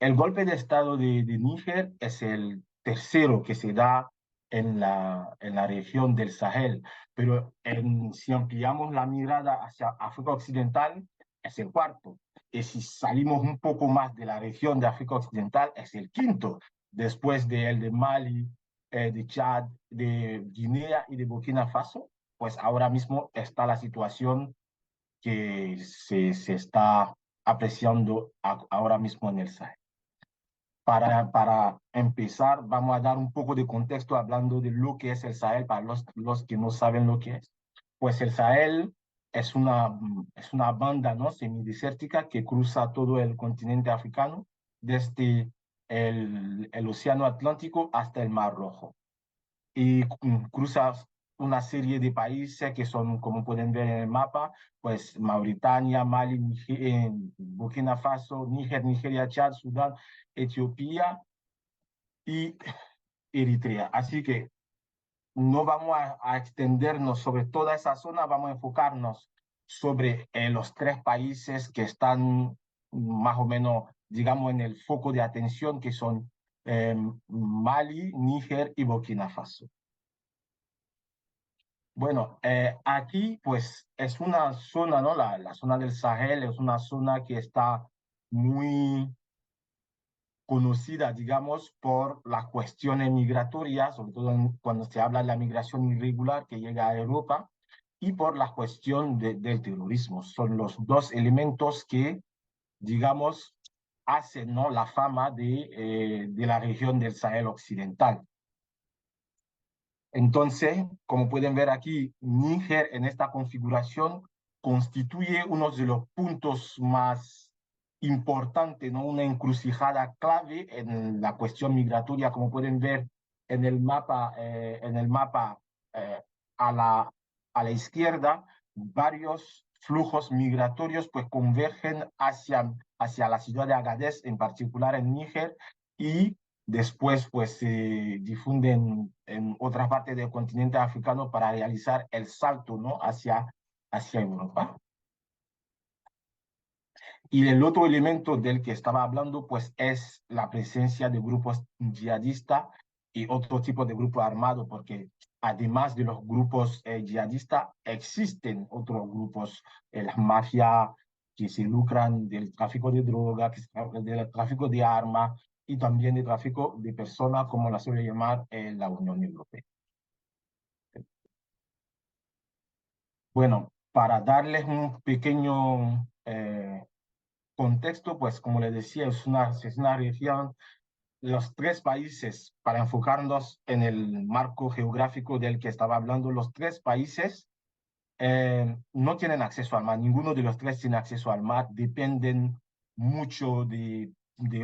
El golpe de Estado de Níger es el tercero que se da en la región del Sahel, pero si ampliamos la mirada hacia África Occidental, es el cuarto. Y si salimos un poco más de la región de África Occidental, es el quinto, después de el de Mali, de Chad, de Guinea y de Burkina Faso, pues ahora mismo está la situación que se está apreciando ahora mismo en el Sahel. Para empezar, vamos a dar un poco de contexto hablando de lo que es el Sahel para los que no saben lo que es. Pues el Sahel es una banda, ¿no?, semidesértica que cruza todo el continente africano, desde el Océano Atlántico hasta el Mar Rojo. Y cruza una serie de países que son, como pueden ver en el mapa, pues Mauritania, Mali, Burkina Faso, Níger, Nigeria, Chad, Sudán, Etiopía y Eritrea. Así que no vamos a extendernos sobre toda esa zona, vamos a enfocarnos sobre los tres países que están más o menos, digamos, en el foco de atención, que son Mali, Níger y Burkina Faso. Bueno, aquí pues es una zona, ¿no? La zona del Sahel es una zona que está muy conocida, digamos, por las cuestiones migratorias, sobre todo cuando se habla de la migración irregular que llega a Europa, y por la cuestión del terrorismo. Son los dos elementos que, digamos, hacen, ¿no?, la fama de la región del Sahel occidental. Entonces, como pueden ver aquí, Níger en esta configuración constituye uno de los puntos más importantes, ¿no? Una encrucijada clave en la cuestión migratoria, como pueden ver en el mapa eh, a a la izquierda, varios flujos migratorios pues convergen hacia la ciudad de Agadez, en particular en Níger, y después pues se difunden en otras partes del continente africano para realizar el salto, ¿no?, hacia Europa. Y el otro elemento del que estaba hablando pues es la presencia de grupos yihadistas y otro tipo de grupo armado, porque además de los grupos yihadistas existen otros grupos, las mafias que se lucran del tráfico de droga, del tráfico de armas y también del tráfico de personas, como la suele llamar la Unión Europea. Bueno, para darles un pequeño contexto, pues como les decía, es una región, los tres países, para enfocarnos en el marco geográfico del que estaba hablando, los tres países no tienen acceso al mar, ninguno de los tres tiene acceso al mar, dependen mucho de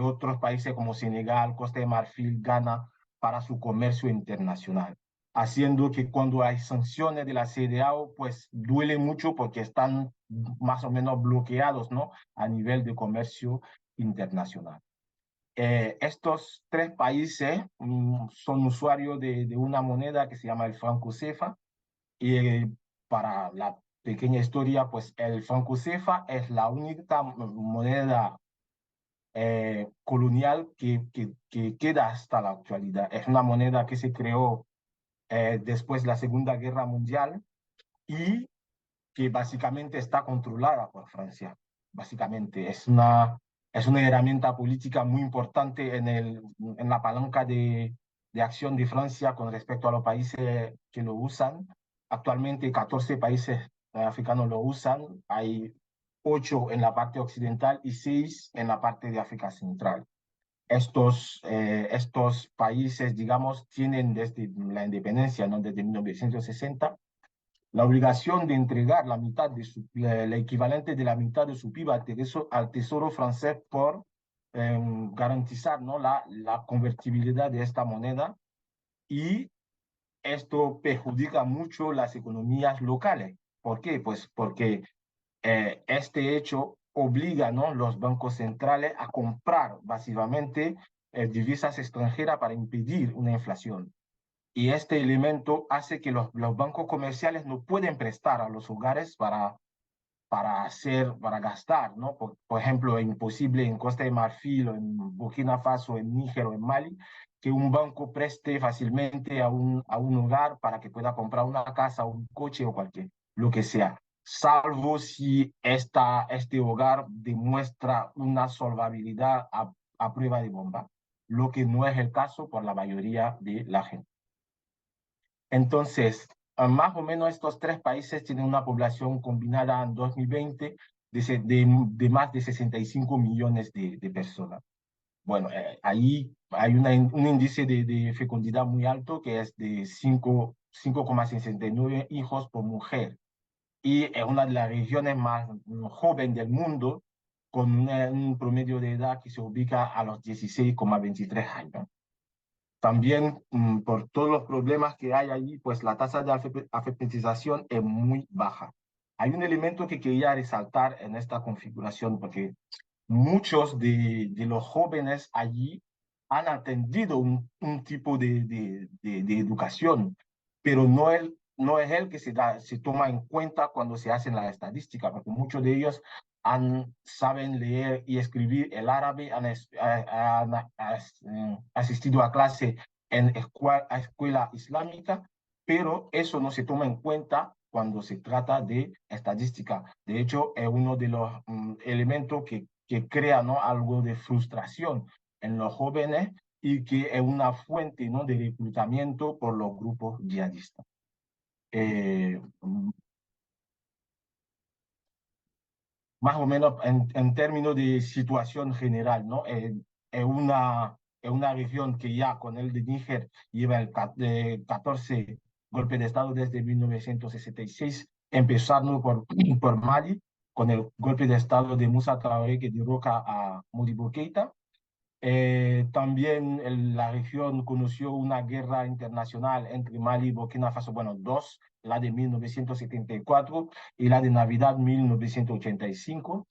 otros países como Senegal, Costa de Marfil, Ghana, para su comercio internacional, haciendo que cuando hay sanciones de la CEDEAO, pues duele mucho porque están más o menos bloqueados, ¿no?, a nivel de comercio internacional. Estos tres países son usuarios de una moneda que se llama el franco CFA, y para la pequeña historia, pues el franco CFA es la única moneda colonial que queda hasta la actualidad. Es una moneda que se creó después de la Segunda Guerra Mundial y que básicamente está controlada por Francia. Básicamente es una herramienta política muy importante en la palanca de acción de Francia con respecto a los países que lo usan. Actualmente 14 países africanos lo usan, hay 8 en la parte occidental y 6 en la parte de África Central. Estos países, digamos, tienen desde la independencia, ¿no?, desde 1960, la obligación de entregar la mitad el equivalente de la mitad de su PIB al tesoro francés por garantizar, ¿no?, la convertibilidad de esta moneda, y esto perjudica mucho las economías locales. ¿Por qué? Pues porque este hecho obliga, ¿no?, los bancos centrales a comprar básicamente divisas extranjeras para impedir una inflación. Y este elemento hace que los bancos comerciales no pueden prestar a los hogares para gastar, ¿no? Por ejemplo, es imposible en Costa de Marfil, o en Burkina Faso, en Níger o en Mali, que un banco preste fácilmente a un hogar para que pueda comprar una casa, un coche o cualquier, lo que sea, salvo si este hogar demuestra una solvabilidad a prueba de bomba, lo que no es el caso por la mayoría de la gente. Entonces, más o menos estos tres países tienen una población combinada en 2020 de más de 65 millones de personas. Bueno, ahí hay un índice de fecundidad muy alto que es de 5,69 hijos por mujer. Y es una de las regiones más jóvenes del mundo, con un promedio de edad que se ubica a los 16,23 años. También por todos los problemas que hay allí, pues la tasa de alfabetización es muy baja. Hay un elemento que quería resaltar en esta configuración, porque muchos de los jóvenes allí han atendido un tipo de educación, pero no es el que se toma en cuenta cuando se hacen las estadísticas, porque muchos de ellos saben leer y escribir el árabe, han asistido a clase en escuela islámica, pero eso no se toma en cuenta cuando se trata de estadística. De hecho, es uno de los elementos que crea, ¿no?, algo de frustración en los jóvenes y que es una fuente, ¿no?, de reclutamiento por los grupos yihadistas. Eh, Más o menos en términos de situación general, ¿no? Es una región que ya con el de Níger lleva 14 golpes de Estado desde 1966, empezando por Mali, con el golpe de Estado de Musa Traoré que derroca a Modibo Keïta. También la región conoció una guerra internacional entre Mali y Burkina Faso, bueno, dos, la de 1974 y la de Navidad 1985.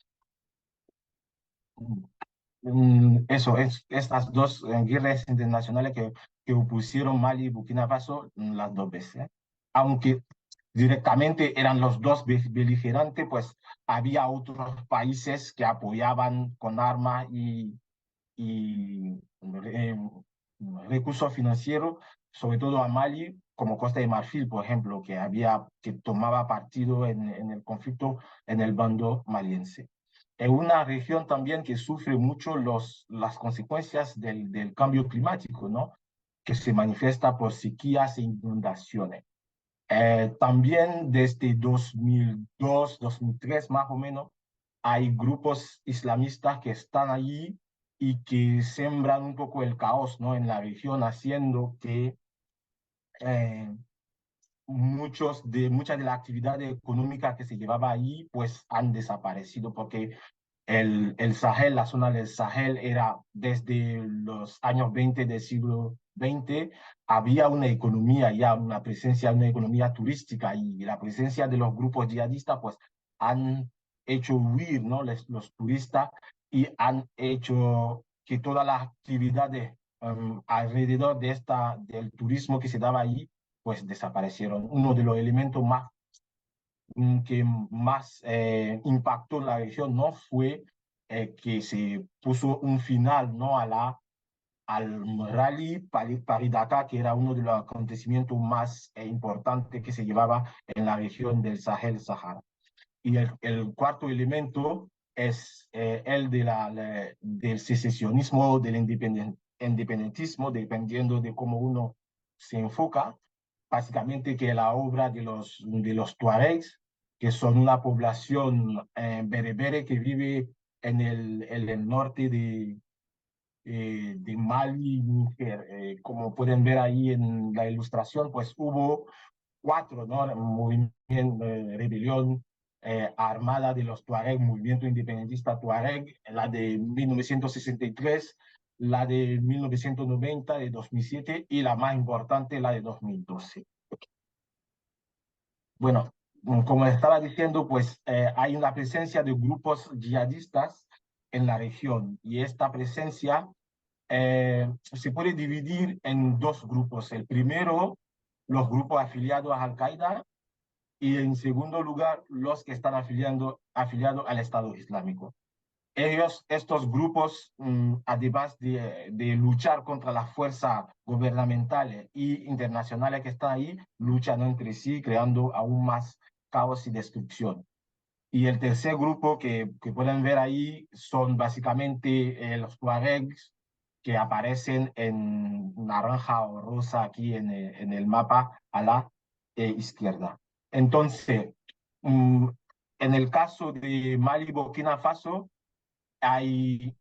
Eso, estas dos guerras internacionales que opusieron Mali y Burkina Faso las dos veces. Aunque directamente eran los dos beligerantes, pues había otros países que apoyaban con armas y recursos financieros, sobre todo a Mali, como Costa de Marfil, por ejemplo, que tomaba partido en el conflicto en el bando maliense. Es una región también que sufre mucho las consecuencias del cambio climático, ¿no?, que se manifiesta por sequías e inundaciones. También desde 2002, 2003 más o menos, hay grupos islamistas que están allí y que sembran un poco el caos, ¿no?, en la región, haciendo que eh, muchas de las actividades económicas que se llevaba allí pues han desaparecido, porque el Sahel, la zona del Sahel era desde los años 20 del siglo XX, había una economía ya, una presencia, una economía turística, y la presencia de los grupos yihadistas pues han hecho huir, ¿no?, los turistas, y han hecho que todas las actividades alrededor del turismo que se daba allí pues desaparecieron. Uno de los elementos que más impactó la región no fue que se puso un final, ¿no?, al rally Paris-Dakar, que era uno de los acontecimientos más importantes que se llevaba en la región del Sahel-Sahara. Y el cuarto elemento es el del secesionismo, del independentismo, dependiendo de cómo uno se enfoca. Básicamente que la obra de los tuaregs, que son una población berebere que vive en el norte de Mali y Níger. Como pueden ver ahí en la ilustración, pues hubo cuatro, ¿no?, movimiento, rebelión armada de los Tuareg, movimiento independentista Tuareg, la de 1963, la de 1990, de 2007, y la más importante, la de 2012. Bueno, como estaba diciendo, pues hay una presencia de grupos yihadistas en la región, y esta presencia se puede dividir en dos grupos. El primero, los grupos afiliados a Al-Qaeda, y en segundo lugar, los que están afiliados al Estado Islámico. Estos grupos, además de luchar contra las fuerzas gubernamentales e internacionales que están ahí, luchan entre sí, creando aún más caos y destrucción. Y el tercer grupo que pueden ver ahí son básicamente los tuaregs, que aparecen en naranja o rosa aquí en el mapa a la izquierda. Entonces, en el caso de Mali y Burkina Faso, hay,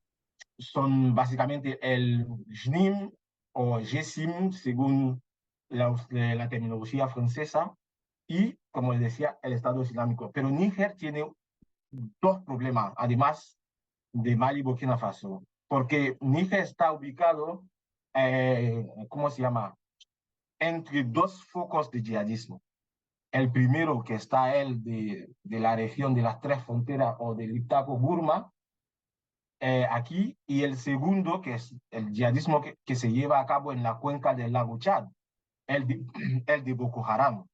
son básicamente el JNIM o GESIM, según la terminología francesa, y, como les decía, el Estado Islámico. Pero Níger tiene dos problemas, además de Mali y Burkina Faso, porque Níger está ubicado, ¿cómo se llama?, entre dos focos de yihadismo. El primero, que está el de la región de las tres fronteras o del Iptako-Burma, aquí, y el segundo, que es el yihadismo que se lleva a cabo en la cuenca del lago Chad, el de, el de Boko Haram.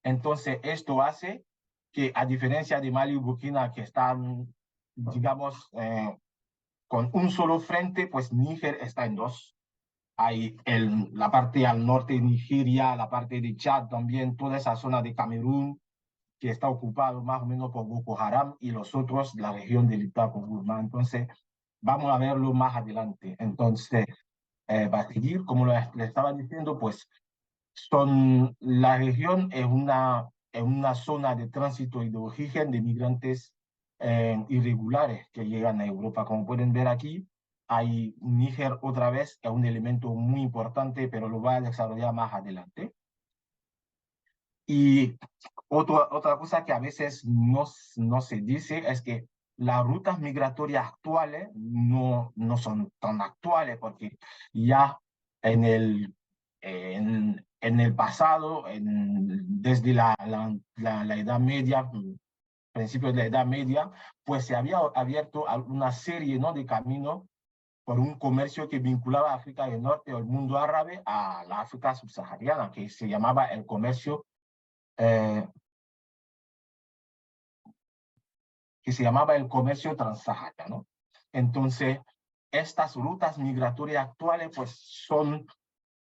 Entonces, esto hace que, a diferencia de Mali y Burkina, que están, digamos, con un solo frente, pues Níger está en dos. Hay la parte al norte de Nigeria, la parte de Chad también, toda esa zona de Camerún, que está ocupado más o menos por Boko Haram, y los otros, la región del Iptako-Burma. Entonces, vamos a verlo más adelante. Entonces, para seguir, como le estaba diciendo, pues la región es una zona de tránsito y de origen de migrantes irregulares que llegan a Europa. Como pueden ver aquí, hay Níger otra vez, es un elemento muy importante, pero lo voy a desarrollar más adelante. Y otra cosa que a veces no se dice es que las rutas migratorias actuales no son tan actuales, porque ya en en el pasado, desde la Edad Media, principios de la Edad Media, pues se había abierto una serie, ¿no?, de caminos por un comercio que vinculaba a África del Norte o el mundo árabe a la África subsahariana, que se llamaba el comercio eh, transsahariano. Entonces, estas rutas migratorias actuales, pues son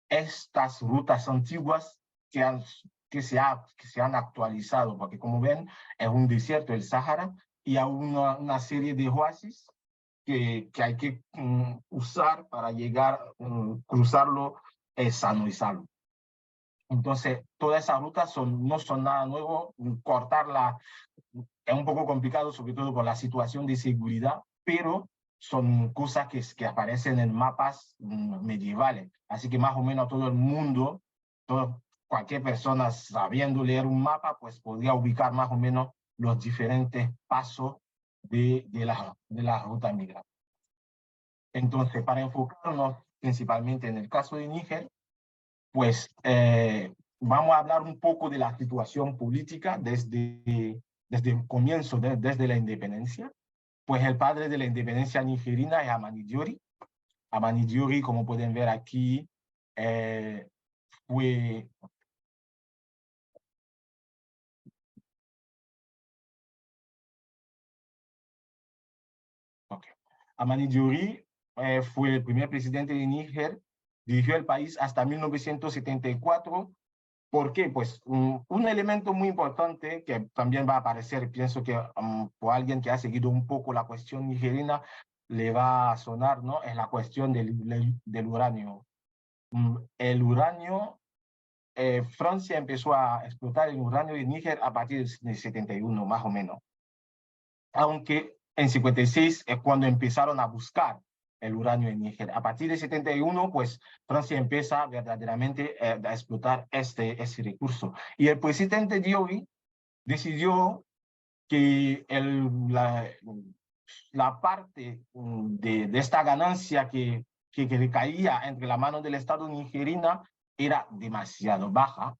estas rutas antiguas que se han actualizado, porque como ven, es un desierto, el Sahara, y hay una serie de oasis que hay que usar para llegar, cruzarlo sano y salvo. Entonces, todas esas rutas no son nada nuevo. Cortarla es un poco complicado, sobre todo por la situación de seguridad, pero son cosas que aparecen en mapas medievales. Así que más o menos todo el mundo, cualquier persona sabiendo leer un mapa, pues podría ubicar más o menos los diferentes pasos de la ruta migratoria. Entonces, para enfocarnos principalmente en el caso de Níger, pues vamos a hablar un poco de la situación política desde el comienzo, desde la independencia. Pues el padre de la independencia nigerina es Amani Diori. Amani Diori, como pueden ver aquí, fue... Okay. Amani Diori fue el primer presidente de Níger, dirigió el país hasta 1974. ¿Por qué? Pues un elemento muy importante que también va a aparecer, pienso que por alguien que ha seguido un poco la cuestión nigerina le va a sonar, ¿no? Es la cuestión del uranio. El uranio, Francia empezó a explotar el uranio de Níger a partir del 71, más o menos. Aunque en 56 es cuando empezaron a buscar el uranio en Níger. A partir de 71, pues Francia empieza verdaderamente a explotar ese recurso. Y el presidente Diori decidió que la parte de esta ganancia que recaía entre la mano del Estado nigerina era demasiado baja,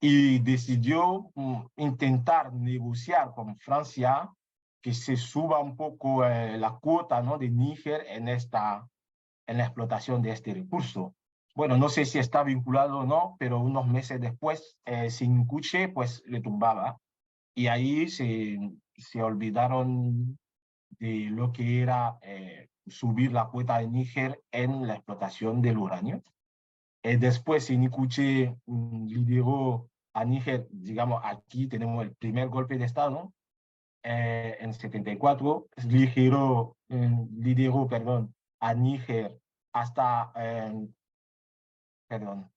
y decidió intentar negociar con Francia que se suba un poco la cuota, ¿no?, de Níger en la explotación de este recurso. Bueno, no sé si está vinculado o no, pero unos meses después, Sincuche, pues le tumbaba. Y ahí se olvidaron de lo que era subir la cuota de Níger en la explotación del uranio. Después, Sincuche lideró a Níger, digamos, aquí tenemos el primer golpe de Estado, en 74, lideró, perdón, a Níger hasta, perdón,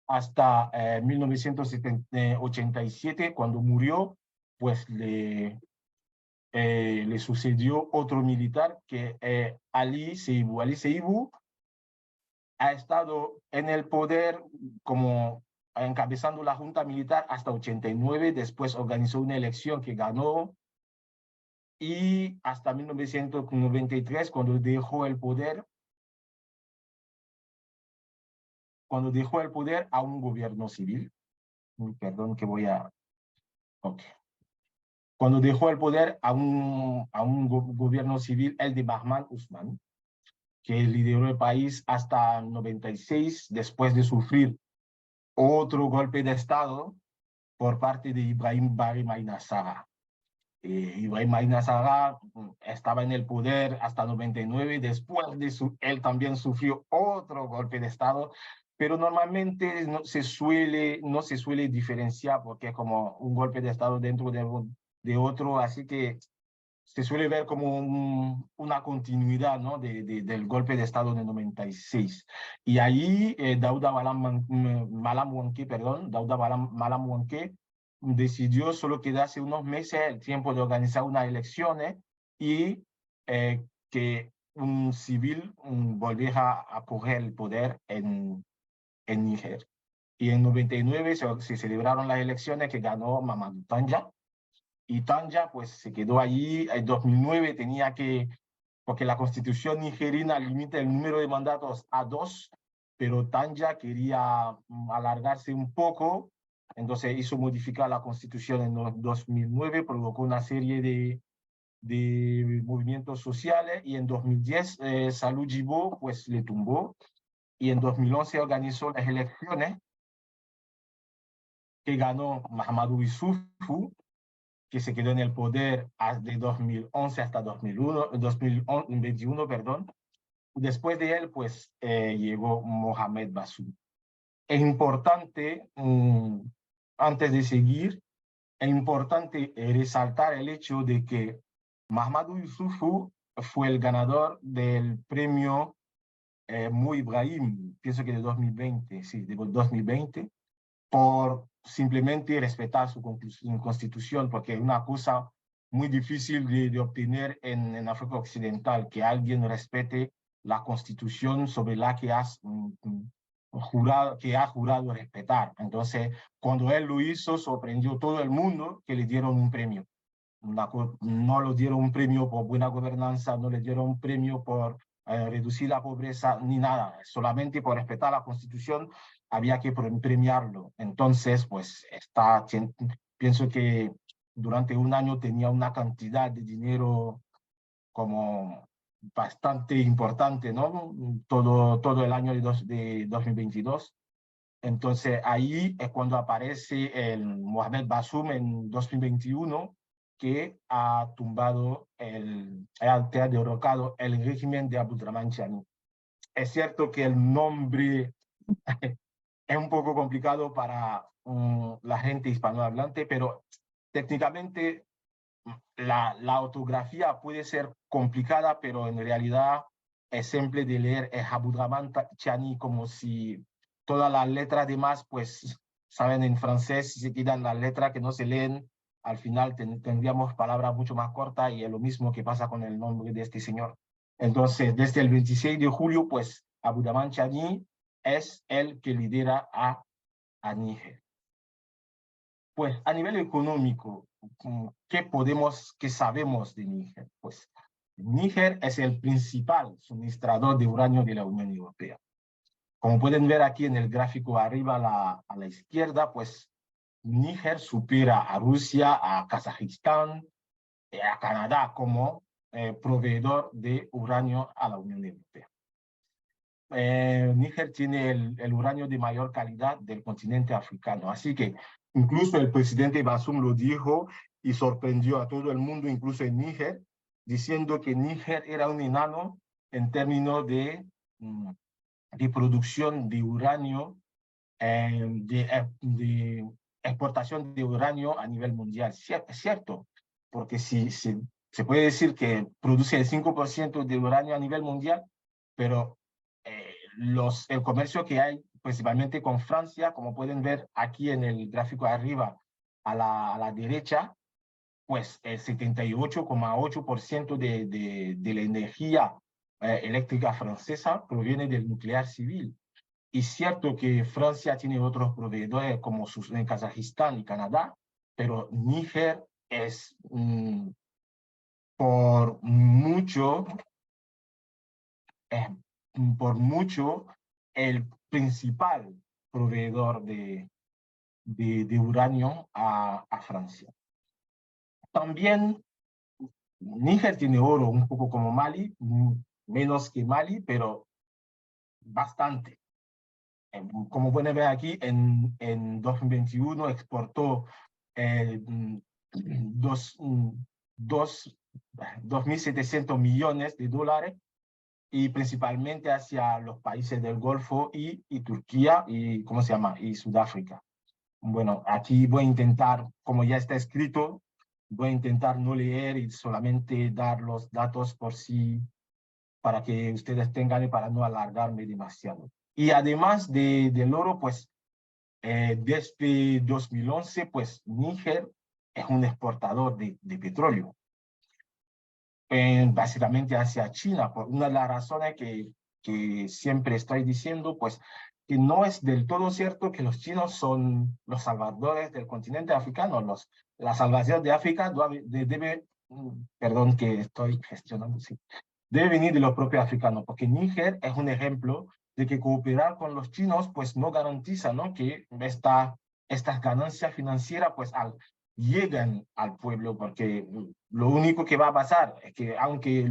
hasta 1987, cuando murió, pues le sucedió otro militar que Ali Seibu. Ali Seibu ha estado en el poder como encabezando la junta militar hasta 89, después organizó una elección que ganó y hasta 1993, cuando dejó el poder a un gobierno civil. Perdón que voy a... Okay. Cuando dejó el poder a un gobierno civil, el de Bahman Usman, que lideró el país hasta 96, después de sufrir otro golpe de Estado por parte de Ibrahim Bari Maina Sara. Ibrahim Maina Sara estaba en el poder hasta 99, después él también sufrió otro golpe de Estado, pero normalmente no se suele diferenciar porque es como un golpe de Estado dentro de otro, así que se suele ver como una continuidad, ¿no? Del golpe de Estado de 96. Y ahí Malam Wanke, perdón, Malam Wanke decidió solo quedarse unos meses, el tiempo de organizar unas elecciones y que un civil volviera a coger el poder en Níger. Y en 99 se celebraron las elecciones que ganó Mamadou Tanja, y Tanja pues se quedó allí. En 2009 tenía que, porque la constitución nigerina limita el número de mandatos a 2, pero Tanja quería alargarse un poco, entonces hizo modificar la constitución en 2009, provocó una serie de movimientos sociales, y en 2010 Salou Djibo pues le tumbó, y en 2011 organizó las elecciones que ganó Mahamadou Issoufou, que se quedó en el poder de 2011 hasta 2021, perdón. Después de él, pues, llegó Mohamed Bazoum. Es importante, antes de seguir, es importante resaltar el hecho de que Mahamadou Issoufou fue el ganador del premio Mo Ibrahim, pienso que de 2020, sí, de 2020, por simplemente respetar su constitución, porque es una cosa muy difícil de obtener en África Occidental, que alguien respete la constitución sobre la que ha jurado respetar. Entonces, cuando él lo hizo, sorprendió a todo el mundo que le dieron un premio. No le dieron un premio por buena gobernanza, no le dieron un premio por reducir la pobreza, ni nada. Solamente por respetar la Constitución había que premiarlo. Entonces, pues, pienso que durante un año tenía una cantidad de dinero como bastante importante, ¿no? Todo el año de 2022. Entonces ahí es cuando aparece el Mohamed Bazoum en 2021, que ha tumbado, ha derrocado el régimen de Abdurrahman Chani. Es cierto que el nombre es un poco complicado para la gente hispanohablante, pero técnicamente la ortografía puede ser complicada, pero en realidad es simple de leer. Es Abdurrahman Chani, como si todas las letras demás, pues, saben en francés, si se quitan las letras que no se leen, al final tendríamos palabras mucho más cortas, y es lo mismo que pasa con el nombre de este señor. Entonces, desde el 26 de julio, pues, Abdurrahman Chani es el que lidera a Níger. Pues a nivel económico, ¿qué sabemos de Níger? Pues Níger es el principal suministrador de uranio de la Unión Europea. Como pueden ver aquí en el gráfico arriba a la izquierda, pues Níger supera a Rusia, a Kazajistán, a Canadá como proveedor de uranio a la Unión Europea. Níger tiene el uranio de mayor calidad del continente africano. Así que incluso el presidente Bazoum lo dijo y sorprendió a todo el mundo, incluso en Níger, diciendo que Níger era un enano en términos de producción de uranio, de exportación de uranio a nivel mundial. Es cierto, porque si se puede decir que produce el 5% de uranio a nivel mundial, pero el comercio que hay principalmente con Francia, como pueden ver aquí en el gráfico de arriba a la derecha, pues el 78,8% de la energía eléctrica francesa proviene del nuclear civil. Y cierto que Francia tiene otros proveedores como en Kazajistán y Canadá, pero Níger es por mucho, es por mucho el principal proveedor de uranio a Francia. También Níger tiene oro, un poco como Mali, menos que Mali, pero bastante. Como pueden ver aquí, en 2021 exportó dos, 2.700 millones de dólares y principalmente hacia los países del Golfo y Turquía y, ¿cómo se llama? Y Sudáfrica. Bueno, aquí voy a intentar, como ya está escrito, voy a intentar no leer y solamente dar los datos por si, para que ustedes tengan y para no alargarme demasiado. Y además del oro, pues desde 2011, pues Níger es un exportador de petróleo, básicamente hacia China, por una de las razones que siempre estoy diciendo, pues que no es del todo cierto que los chinos son los salvadores del continente africano. La salvación de África debe, perdón que estoy gestionando, sí, debe venir de los propios africanos, porque Níger es un ejemplo de que cooperar con los chinos pues no garantiza, ¿no?, que estas ganancias financieras pues lleguen al pueblo, porque lo único que va a pasar es que aunque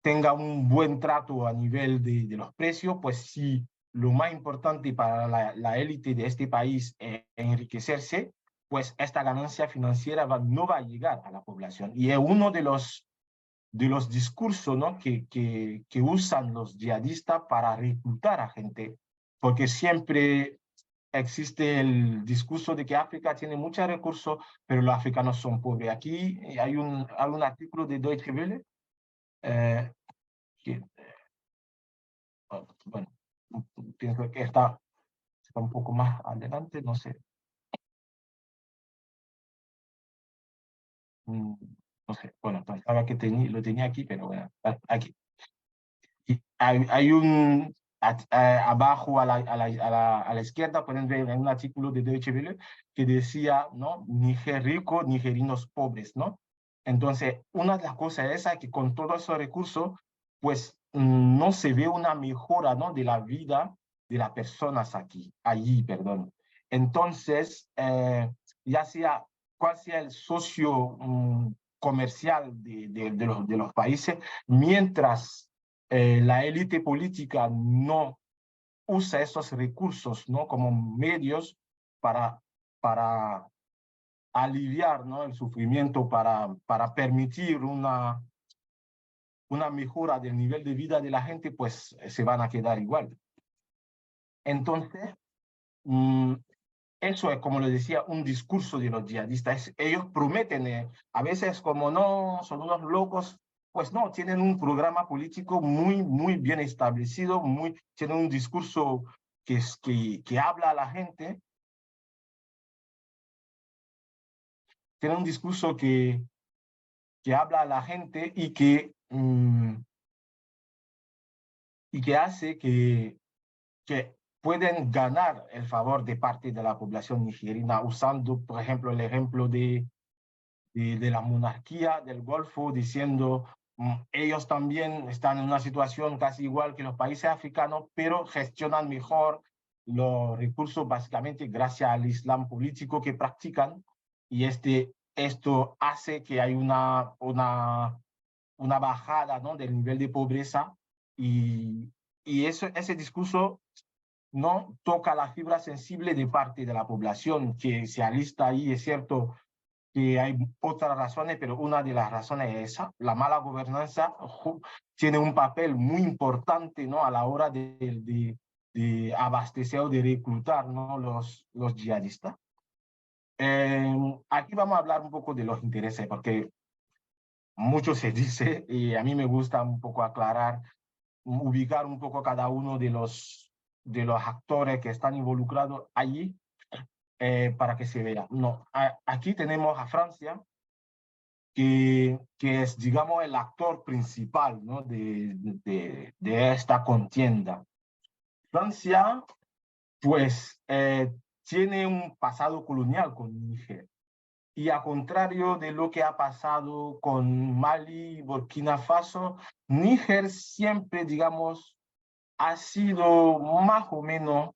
tenga un buen trato a nivel de los precios, pues si lo más importante para la élite de este país es enriquecerse, pues esta ganancia financiera no va a llegar a la población. Y es uno de los discursos, ¿no?, que usan los yihadistas para reclutar a gente, porque siempre existe el discurso de que África tiene muchos recursos, pero los africanos son pobres. Aquí hay un artículo de Deutsche Welle eh, que, bueno, pienso que está un poco más adelante, no sé. No sé, bueno, pensaba que lo tenía aquí, pero bueno, aquí. Y hay abajo a la izquierda pueden ver un artículo de Deutsche Welle que decía, ¿no?, Níger rico, nigerinos pobres, ¿no? Entonces, una de las cosas es esa, que con todos esos recursos, pues no se ve una mejora, ¿no?, de la vida de las personas allí, perdón. Entonces, ya sea cuál sea el socio comercial de los países, mientras la élite política no usa esos recursos, ¿no?, como medios para, para aliviar, ¿no?, el sufrimiento, para permitir una mejora del nivel de vida de la gente, pues se van a quedar igual. Entonces, eso es, como les decía, un discurso de los yihadistas. Ellos prometen, a veces como no, son unos locos, pues no, tienen un programa político muy bien establecido, tienen un discurso que habla a la gente, tienen un discurso que habla a la gente y que hace que pueden ganar el favor de parte de la población nigeriana, usando, por ejemplo, el ejemplo de la monarquía del Golfo, diciendo ellos también están en una situación casi igual que los países africanos, pero gestionan mejor los recursos básicamente gracias al Islam político que practican, y esto hace que hay una bajada, ¿no?, del nivel de pobreza, y y ese discurso no toca la fibra sensible de parte de la población que se alista ahí. Es cierto que hay otras razones, pero una de las razones es esa. La mala gobernanza tiene un papel muy importante, ¿no? A la hora de abastecer o de reclutar, ¿no? los yihadistas. Aquí vamos a hablar un poco de los intereses, porque mucho se dice y a mí me gusta un poco aclarar, ubicar un poco cada uno de los actores que están involucrados allí, para que se vea. No, aquí tenemos a Francia, que es, digamos, el actor principal, ¿no? de esta contienda. Francia, pues, tiene un pasado colonial con Níger. Y a contrario de lo que ha pasado con Mali y Burkina Faso, Níger siempre, digamos, ha sido más o menos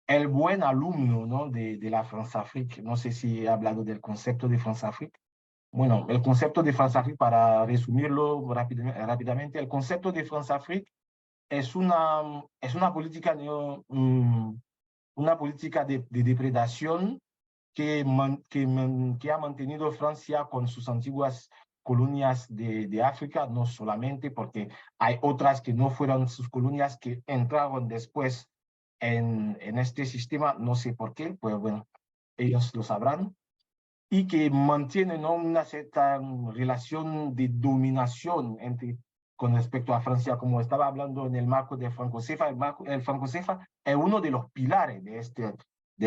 el buen alumno, ¿no? de la France-Afrique. No sé si he hablado del concepto de France-Afrique. Bueno, el concepto de France-Afrique, para resumirlo rápidamente, el concepto de France-Afrique es una política, una política de depredación que ha mantenido Francia con sus antiguas colonias de África, no solamente porque hay otras que no fueron sus colonias que entraron después en este sistema, no sé por qué, pues bueno, ellos lo sabrán, y que mantienen, ¿no? una cierta relación de dominación con respecto a Francia, como estaba hablando en el marco de Franco-Cefa. El Franco-Cefa es uno de los pilares de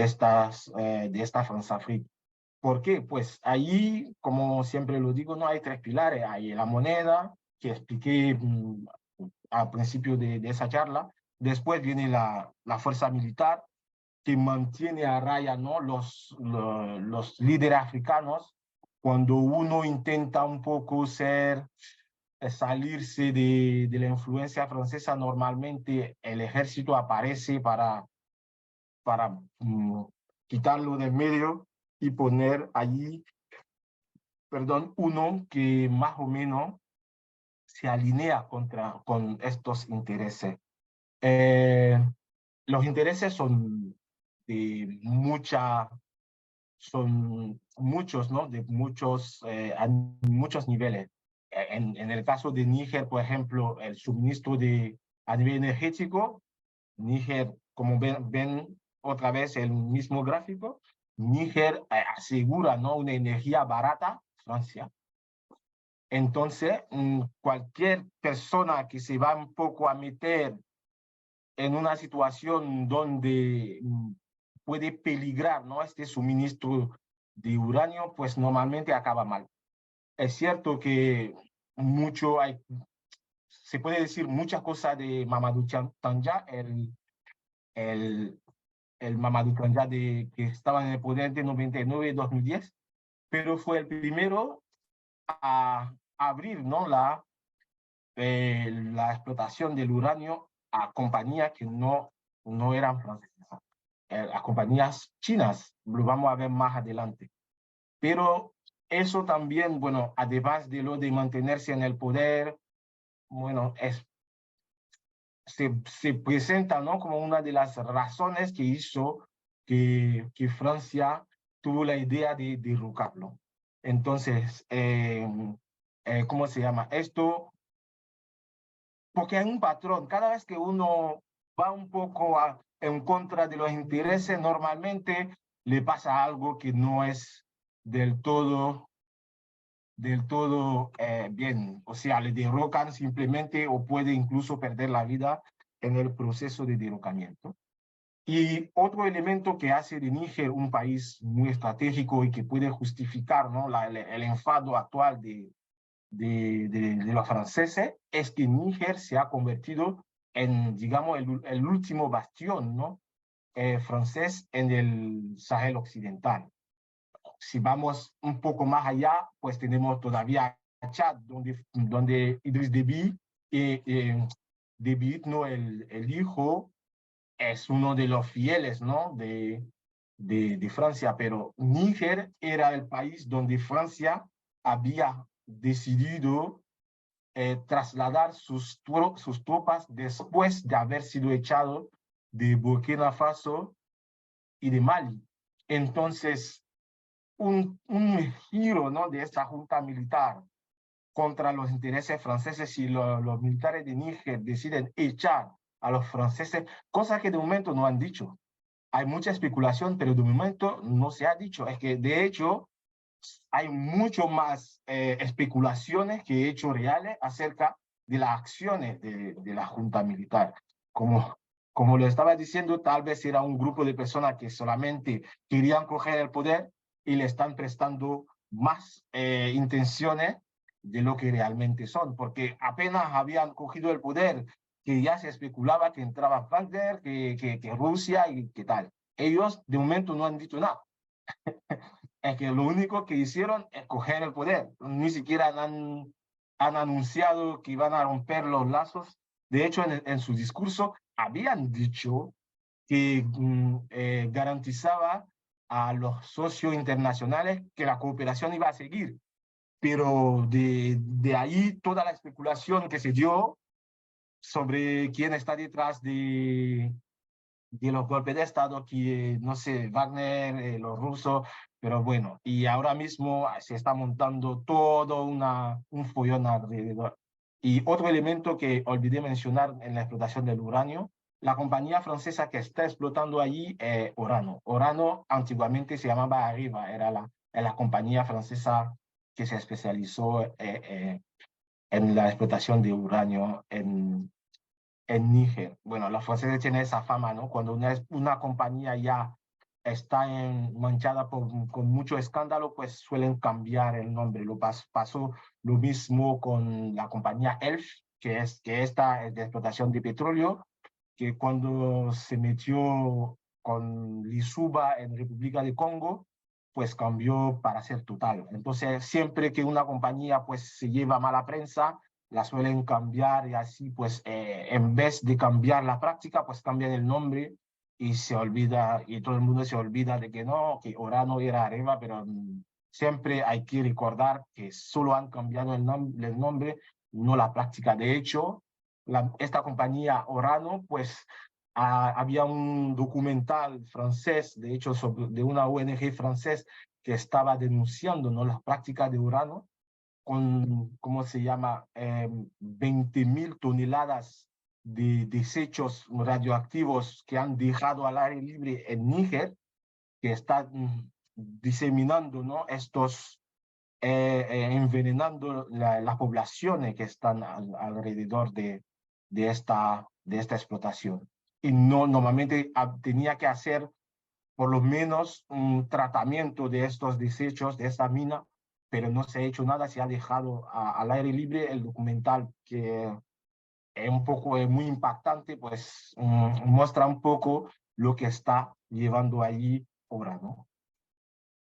esta France-Afrique. ¿Por qué? Pues ahí, como siempre lo digo, no hay tres pilares. Hay la moneda, que expliqué al principio de esa charla. Después viene la fuerza militar, que mantiene a raya, ¿no? los líderes africanos. Cuando uno intenta un poco salirse de la influencia francesa, normalmente el ejército aparece para quitarlo del medio y poner allí, perdón, uno que más o menos se alinea con estos intereses. Eh, los intereses son de son muchos, ¿no? De muchos niveles. En el caso de Níger, por ejemplo, el suministro a nivel energético, Níger, como ven otra vez el mismo gráfico, Níger asegura, ¿no? una energía barata, Francia. Entonces, cualquier persona que se va un poco a meter en una situación donde puede peligrar, ¿no? este suministro de uranio, pues normalmente acaba mal. Es cierto que se puede decir muchas cosas de Mamadou Tanja, el, el Mamadou Tanja que estaba en el poder entre 99 y 2010, pero fue el primero a abrir, ¿no? la explotación del uranio a compañías que no eran francesas, a compañías chinas. Lo vamos a ver más adelante. Pero eso también, bueno, además de lo de mantenerse en el poder, bueno, se presenta, ¿no? como una de las razones que hizo que Francia tuvo la idea de derrocarlo. Entonces, ¿cómo se llama? Esto, porque hay un patrón. Cada vez que uno va un poco en contra de los intereses, normalmente le pasa algo que no es del todo bien. O sea, le derrocan simplemente o puede incluso perder la vida en el proceso de derrocamiento. Y otro elemento que hace de Níger un país muy estratégico y que puede justificar, ¿no? el enfado actual de los franceses es que Níger se ha convertido en, digamos, el último bastión, ¿no? francés en el Sahel occidental. Si vamos un poco más allá, pues tenemos todavía Chad, donde Idriss Déby, Déby, ¿no? el hijo, es uno de los fieles, ¿no? de Francia, pero Níger era el país donde Francia había decidido trasladar sus tropas después de haber sido echado de Burkina Faso y de Mali. Entonces, un giro, ¿no?, de esta junta militar contra los intereses franceses y los militares de Níger deciden echar a los franceses, cosa que de momento no han dicho. Hay mucha especulación, pero de momento no se ha dicho. Es que, de hecho, hay mucho más especulaciones que hechos reales acerca de las acciones de la junta militar. Como lo estaba diciendo, tal vez era un grupo de personas que solamente querían coger el poder y le están prestando más intenciones de lo que realmente son, porque apenas habían cogido el poder, que ya se especulaba que entraba Wagner, que Rusia y qué tal. Ellos de momento no han dicho nada. Es que lo único que hicieron es coger el poder. Ni siquiera han anunciado que iban a romper los lazos. De hecho, en su discurso habían dicho que garantizaba a los socios internacionales que la cooperación iba a seguir. Pero de ahí toda la especulación que se dio sobre quién está detrás de los golpes de Estado, que no sé, Wagner, los rusos, pero bueno, y ahora mismo se está montando todo un follón alrededor. Y otro elemento que olvidé mencionar en la explotación del uranio, la compañía francesa que está explotando allí es Orano. Orano antiguamente se llamaba Arriva, era la compañía francesa que se especializó en la explotación de uranio en Níger. Bueno, los franceses tienen esa fama, ¿no? Cuando una compañía ya está manchada con mucho escándalo, pues suelen cambiar el nombre. Pasó lo mismo con la compañía ELF, que esta es de explotación de petróleo, que cuando se metió con Lisuba en República de Congo, pues cambió para ser Total. Entonces, siempre que una compañía pues se lleva mala prensa, la suelen cambiar y así, pues, en vez de cambiar la práctica, pues cambian el nombre y se olvida, y todo el mundo se olvida de que no, que Orano era Areva, pero siempre hay que recordar que solo han cambiado el nombre, no la práctica. De hecho, esta compañía Orano, pues, había un documental francés, de hecho, de una ONG francés que estaba denunciando, ¿no?, las prácticas de Orano, con, ¿cómo se llama?, 20.000 toneladas de desechos radioactivos que han dejado al aire libre en Níger, que están diseminando, ¿no?, envenenando las poblaciones que están alrededor de esta explotación. Y no, normalmente tenía que hacer por lo menos un tratamiento de estos desechos, de esta mina, pero no se ha hecho nada, se ha dejado al aire libre. El documental, que es un poco muy impactante, pues muestra un poco lo que está llevando allí ahora, ¿no?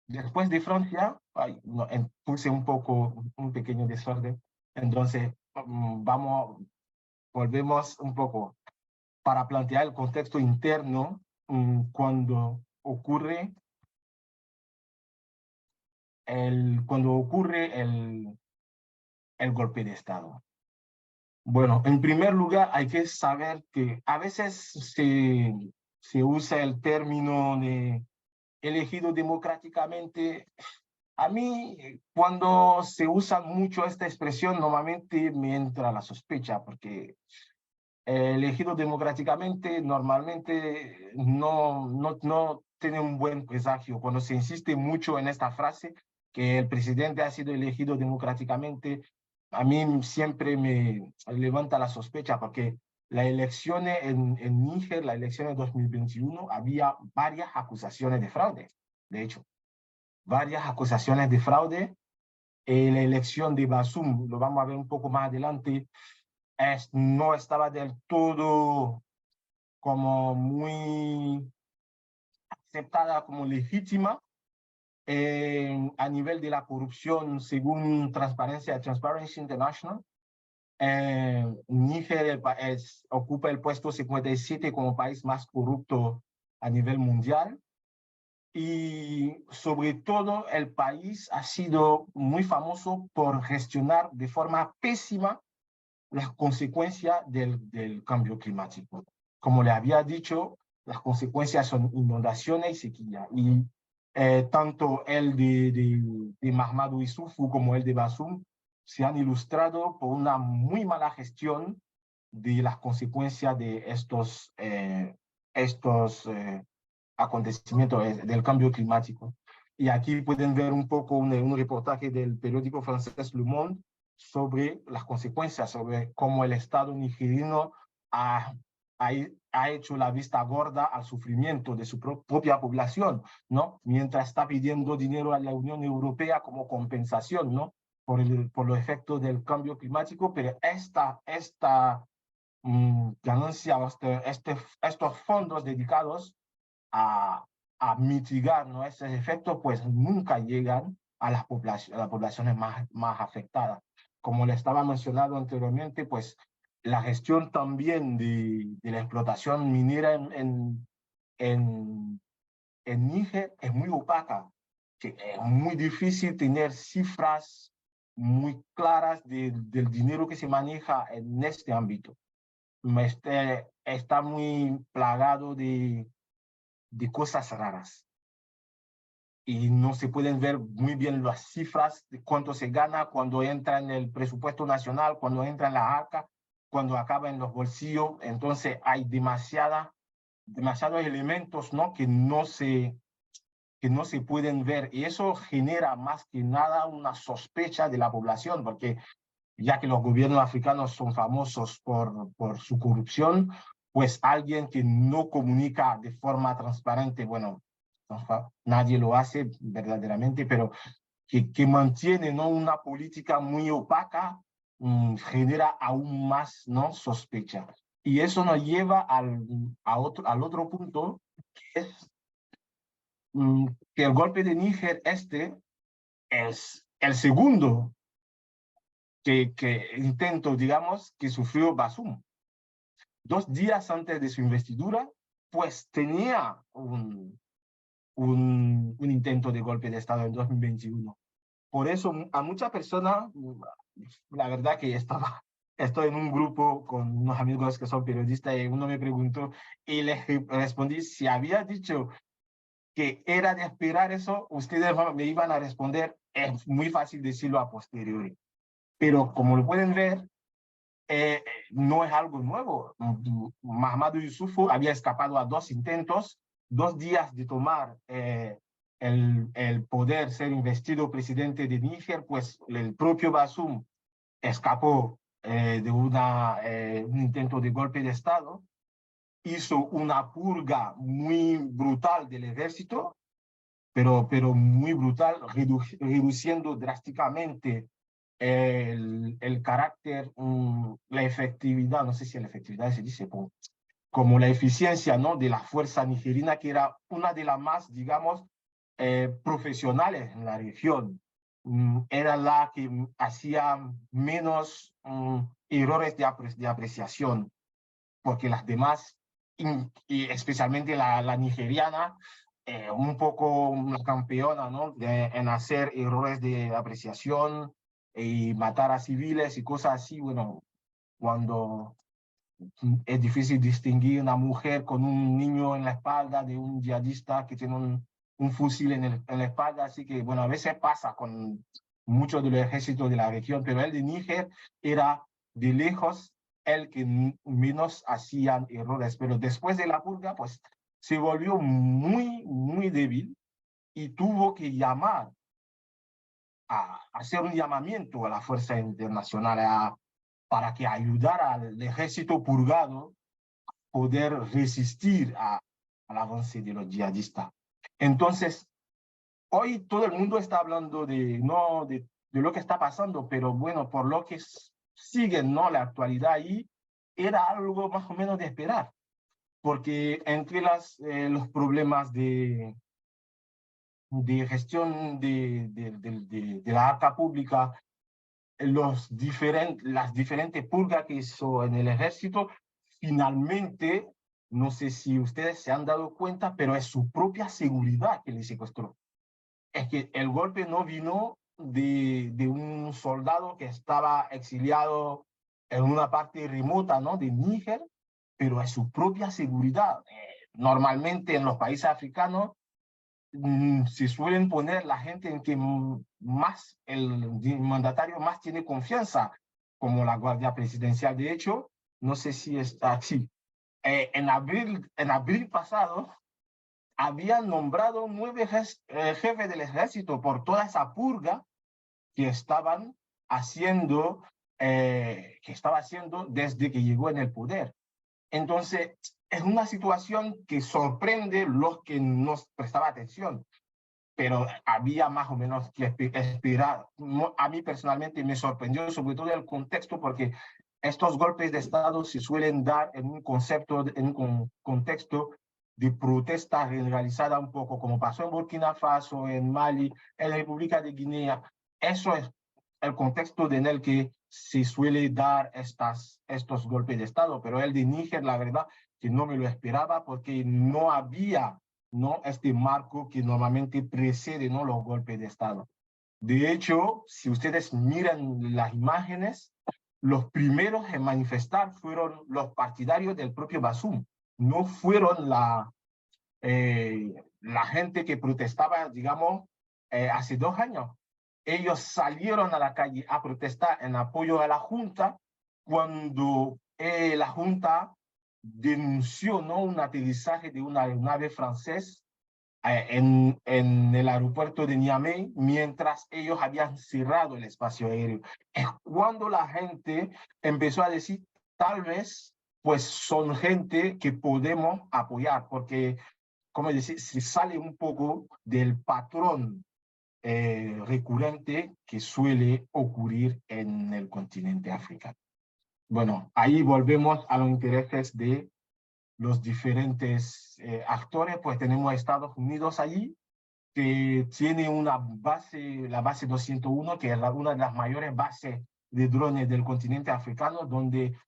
Después de Francia, no, puse un poco, un pequeño desorden, entonces volvemos un poco para plantear el contexto interno cuando ocurre el golpe de Estado. Bueno, en primer lugar hay que saber que a veces se usa el término de elegido democráticamente. A mí, cuando se usa mucho esta expresión, normalmente me entra la sospecha, porque elegido democráticamente normalmente no tiene un buen presagio. Cuando se insiste mucho en esta frase, que el presidente ha sido elegido democráticamente, a mí siempre me levanta la sospecha, porque la elección en Níger, la elección de 2021, había varias acusaciones de fraude, de hecho, varias acusaciones de fraude. La elección de Bazoum, lo vamos a ver un poco más adelante, no estaba del todo como muy aceptada como legítima a nivel de la corrupción, según Transparency International. Níger ocupa el puesto 57 como país más corrupto a nivel mundial, y sobre todo el país ha sido muy famoso por gestionar de forma pésima las consecuencias del cambio climático. Como le había dicho, las consecuencias son inundaciones y sequía. Y tanto el de Mahamadou Issoufou como el de Bazoum se han ilustrado por una muy mala gestión de las consecuencias de estos acontecimientos del cambio climático. Y aquí pueden ver un poco un reportaje del periódico francés Le Monde sobre las consecuencias, sobre cómo el Estado nigeriano ha, ha hecho la vista gorda al sufrimiento de su propia población, ¿no? Mientras está pidiendo dinero a la Unión Europea como compensación, ¿no? Por los efectos del cambio climático, pero esta ganancia, estos fondos dedicados a, a mitigar, ¿no?, esos efectos, pues nunca llegan a a las poblaciones más afectadas. Como le estaba mencionando anteriormente, pues la gestión también de la explotación minera en, en Níger es muy opaca, que es muy difícil tener cifras muy claras del dinero que se maneja en este ámbito. Está muy plagado de cosas raras y no se pueden ver muy bien las cifras de cuánto se gana cuando entra en el presupuesto nacional, cuando entra en la ACA, cuando acaba en los bolsillos. Entonces hay demasiados elementos, ¿no?, que no se pueden ver, y eso genera más que nada una sospecha de la población, porque ya que los gobiernos africanos son famosos por su corrupción, pues alguien que no comunica de forma transparente, bueno, nadie lo hace verdaderamente, pero que mantiene, ¿no?, una política muy opaca, genera aún más, ¿no?, sospecha. Y eso nos lleva al otro punto, que es que el golpe de Níger es el segundo que intento, digamos, que sufrió Bazoum. 2 días antes de su investidura, pues tenía un intento de golpe de Estado en 2021. Por eso a muchas personas, la verdad que estoy en un grupo con unos amigos que son periodistas y uno me preguntó y les respondí, si había dicho que era de esperar eso, ustedes me iban a responder, es muy fácil decirlo a posteriori. Pero como lo pueden ver, no es algo nuevo. Mahamadou Issoufou había escapado a 2 intentos, 2 días de tomar el poder, ser investido presidente de Níger, pues el propio Bazoum escapó de un intento de golpe de Estado, hizo una purga muy brutal del ejército, pero muy brutal, reduciendo drásticamente el carácter, la efectividad, no sé si la efectividad se dice, como la eficiencia, ¿no?, de la fuerza nigerina, que era una de las más, digamos, profesionales en la región. Era la que hacía menos errores de apreciación, porque las demás, y especialmente la nigeriana, un poco una campeona, ¿no?, en hacer errores de apreciación y matar a civiles y cosas así. Bueno, cuando es difícil distinguir una mujer con un niño en la espalda de un yihadista que tiene un fusil en la espalda, así que, bueno, a veces pasa con muchos de los ejércitos de la región, pero el de Níger era de lejos el que menos hacían errores, pero después de la purga, pues se volvió muy, muy débil y tuvo que hacer un llamamiento a la fuerza internacional para que ayudara al ejército purgado a poder resistir al avance de los yihadistas. Entonces, hoy todo el mundo está hablando no, de lo que está pasando, pero bueno, por lo que sigue, ¿no?, la actualidad ahí, era algo más o menos de esperar, porque entre los problemas de gestión de la arca pública, las diferentes purgas que hizo en el ejército, finalmente, no sé si ustedes se han dado cuenta, pero es su propia seguridad que le secuestró. Es que el golpe no vino de un soldado que estaba exiliado en una parte remota, ¿no?, de Níger, pero es su propia seguridad. Normalmente en los países africanos se suelen poner la gente en que más el mandatario más tiene confianza, como la Guardia Presidencial. De hecho, no sé si está así. En abril pasado, habían nombrado 9 jefes del ejército por toda esa purga que estaban haciendo, que estaba haciendo desde que llegó en el poder. Entonces, es una situación que sorprende los que nos prestaban atención, pero había más o menos que esperar. A mí personalmente me sorprendió sobre todo el contexto, porque estos golpes de Estado se suelen dar en un concepto, en un contexto de protesta generalizada, un poco como pasó en Burkina Faso, en Mali, en la República de Guinea. Eso es el contexto en el que se suele dar estos golpes de Estado, pero el de Níger, la verdad, que no me lo esperaba, porque no había, ¿no?, este marco que normalmente precede, ¿no?, los golpes de Estado. De hecho, si ustedes miran las imágenes, los primeros en manifestar fueron los partidarios del propio Bazoum, no fueron la gente que protestaba, digamos, hace 2 años. Ellos salieron a la calle a protestar en apoyo a la Junta cuando la Junta denunció, ¿no?, un aterrizaje de una aeronave francés en el aeropuerto de Niamey, mientras ellos habían cerrado el espacio aéreo. Es cuando la gente empezó a decir, tal vez, pues son gente que podemos apoyar, porque, como decir, se sale un poco del patrón recurrente que suele ocurrir en el continente africano. Bueno, ahí volvemos a los intereses de los diferentes actores. Pues tenemos a Estados Unidos allí, que tiene una base, la base 201, que es una de las mayores bases de drones del continente africano, donde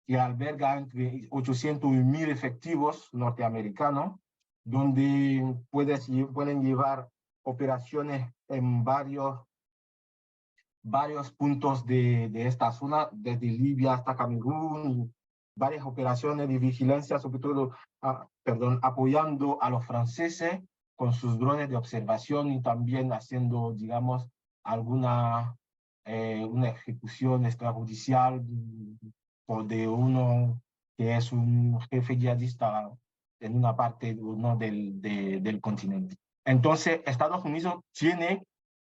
que alberga entre 800 y 1000 efectivos norteamericanos, donde pueden llevar operaciones en varios puntos de esta zona, desde Libia hasta Camerún, varias operaciones de vigilancia, sobre todo, apoyando a los franceses con sus drones de observación, y también haciendo, digamos, una ejecución extrajudicial de uno que es un jefe yihadista en una parte, ¿no?, del continente. Entonces, Estados Unidos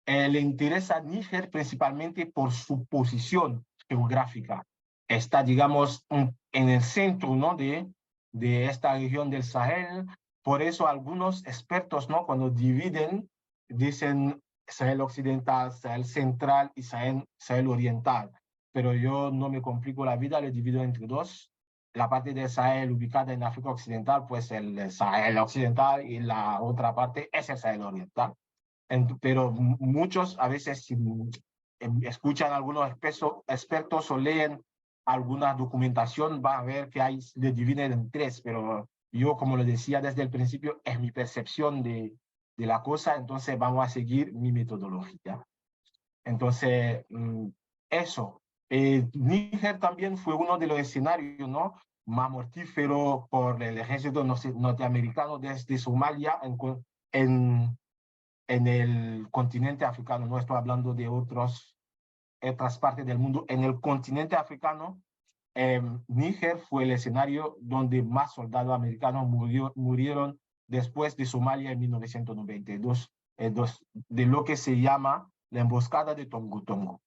le interesa a Níger principalmente por su posición geográfica. Está, digamos, en el centro, ¿no?, de esta región del Sahel. Por eso algunos expertos, ¿no?, cuando dividen, dicen Sahel occidental, Sahel central y Sahel oriental. Pero yo no me complico la vida, le divido entre dos. La parte de Sahel ubicada en África Occidental, pues el Sahel occidental, y la otra parte es el Sahel oriental. Pero muchos a veces, si escuchan a algunos expertos o leen alguna documentación, va a ver que le dividen en 3, pero yo, como les decía desde el principio, es mi percepción de la cosa, entonces vamos a seguir mi metodología. Entonces, eso. Níger también fue uno de los escenarios, ¿no?, más mortíferos por el ejército norteamericano desde Somalia en el continente africano. No estoy hablando de otras partes del mundo. En el continente africano, Níger fue el escenario donde más soldados americanos murieron después de Somalia en 1992, de lo que se llama la emboscada de Tongo Tongo.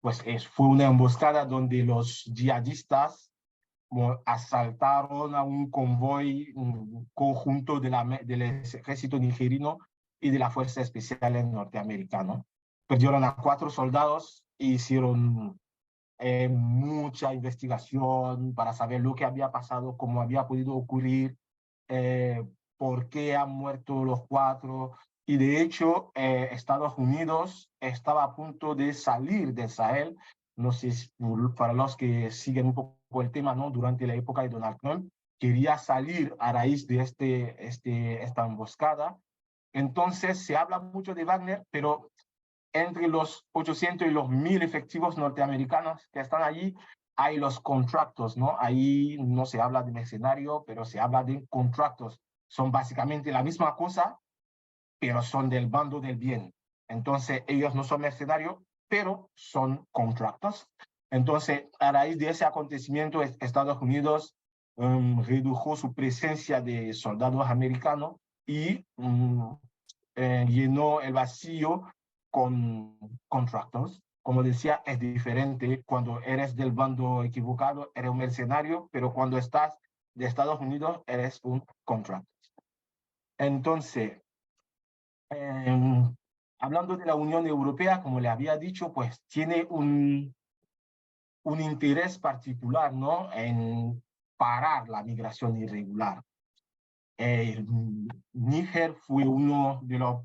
Pues fue una emboscada donde los yihadistas asaltaron a un convoy conjunto del ejército nigerino y de la Fuerza Especial norteamericana. Perdieron a 4 soldados e hicieron mucha investigación para saber lo que había pasado, cómo había podido ocurrir, por qué han muerto los 4. Y de hecho, Estados Unidos estaba a punto de salir del Sahel. No sé, para los que siguen un poco el tema, ¿no?, durante la época de Donald Trump, quería salir a raíz de esta emboscada. Entonces se habla mucho de Wagner, pero entre los 800 y los 1000 efectivos norteamericanos que están allí, hay los contratos, ¿no? Ahí no se habla de mercenario, pero se habla de contratos. Son básicamente la misma cosa, pero son del bando del bien. Entonces, ellos no son mercenarios, pero son contratos. Entonces, a raíz de ese acontecimiento, Estados Unidos redujo su presencia de soldados americanos y llenó el vacío con contratos. Como decía, es diferente cuando eres del bando equivocado, eres un mercenario, pero cuando estás de Estados Unidos, eres un contrato. Entonces, hablando de la Unión Europea, como le había dicho, pues tiene un interés particular, ¿no? En parar la migración irregular. Níger fue uno de los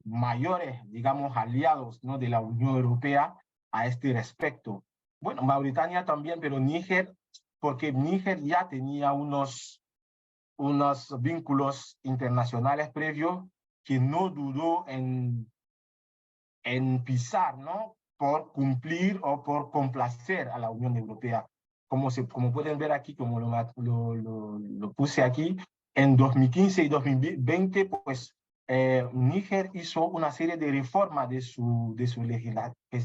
mayores, digamos, aliados, ¿no? De la Unión Europea a este respecto. Bueno, Mauritania también, pero Níger, porque Níger ya tenía unos vínculos internacionales previos que no dudó en pisar, ¿no? Por cumplir o por complacer a la Unión Europea. Como pueden ver aquí, como lo puse aquí, en 2015 y 2020, pues Níger hizo una serie de reformas de su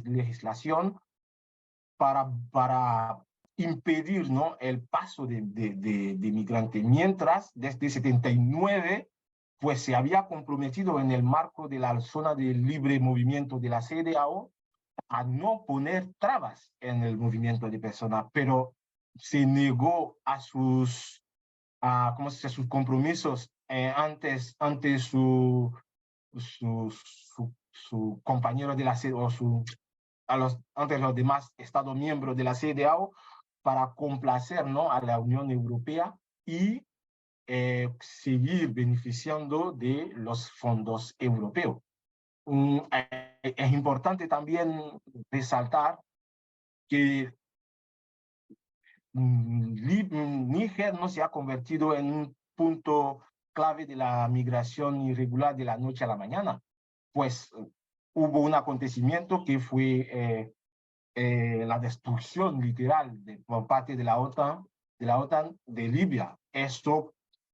legislación para impedir, ¿no? El paso de migrantes. Mientras, desde 79, pues se había comprometido en el marco de la zona de libre movimiento de la CEDEAO a no poner trabas en el movimiento de personas, pero se negó a ¿cómo se dice? Sus compromisos ante su compañero de la CEDEAO, ante los demás Estados miembros de la CEDEAO para complacer, ¿no? A la Unión Europea y seguir beneficiando de los fondos europeos. Es importante también resaltar que Níger no se ha convertido en un punto clave de la migración irregular de la noche a la mañana, pues hubo un acontecimiento que fue la destrucción literal por parte de la OTAN de Libia. Esto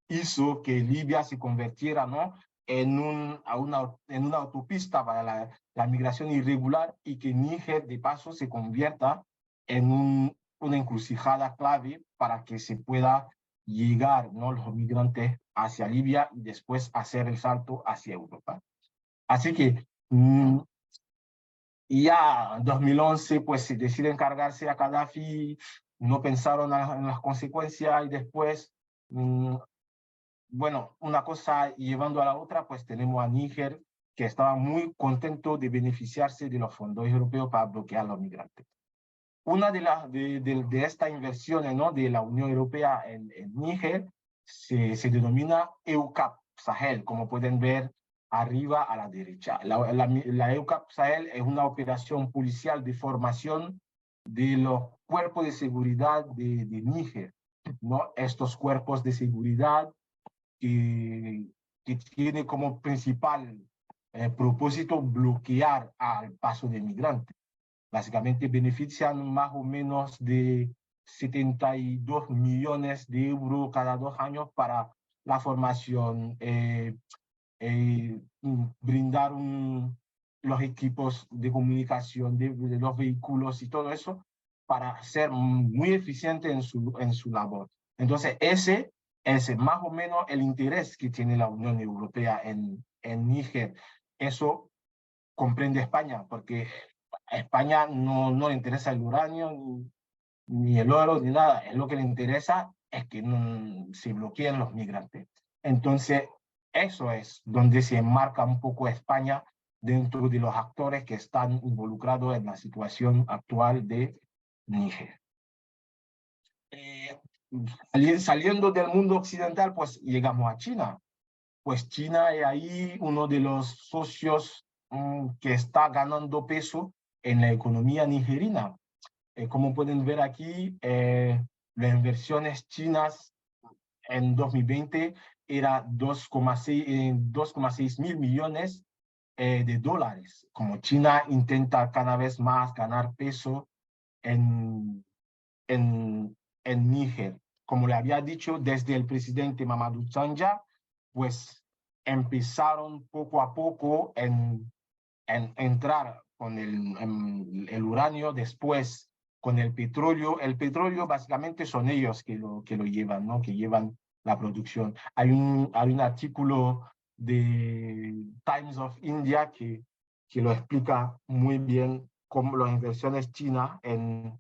hizo que Libia se convirtiera, ¿no? en una autopista para la migración irregular y que Níger de paso se convierta en una encrucijada clave para que se pueda llegar, ¿no? los migrantes hacia Libia y después hacer el salto hacia Europa. Así que y ya en 2011 pues se decide encargarse a Gaddafi, no pensaron en las consecuencias y después, bueno, una cosa llevando a la otra, pues tenemos a Níger que estaba muy contento de beneficiarse de los fondos europeos para bloquear a los migrantes. Una de estas inversiones, ¿no? de la Unión Europea en Níger se denomina EUCAP Sahel, como pueden ver arriba a la derecha. La EUCAP Sahel es una operación policial de formación de los cuerpos de seguridad de Níger, ¿no? Estos cuerpos de seguridad que tiene como principal propósito bloquear al paso de migrantes. Básicamente benefician más o menos de 72 millones de euros cada 2 años para la formación, brindar los equipos de comunicación de los vehículos y todo eso para ser muy eficiente en su labor. Entonces, ese es más o menos el interés que tiene la Unión Europea en Níger. Eso comprende España, porque a España no le interesa el uranio, ni el oro, ni nada. Es lo que le interesa es que se bloqueen los migrantes. Entonces, eso es donde se enmarca un poco España dentro de los actores que están involucrados en la situación actual de Níger. Saliendo del mundo occidental, pues llegamos a China. Pues China es ahí uno de los socios que está ganando peso en la economía nigerina. Como pueden ver aquí, las inversiones chinas en 2020 era 2,6 mil millones de dólares. Como China intenta cada vez más ganar peso en en Níger. Como le había dicho, desde el presidente Mamadou Tandja, pues empezaron poco a poco en entrar con el uranio, después con el petróleo. El petróleo básicamente son ellos que lo llevan, ¿no? Que llevan la producción. Hay un artículo de Times of India que lo explica muy bien cómo las inversiones chinas en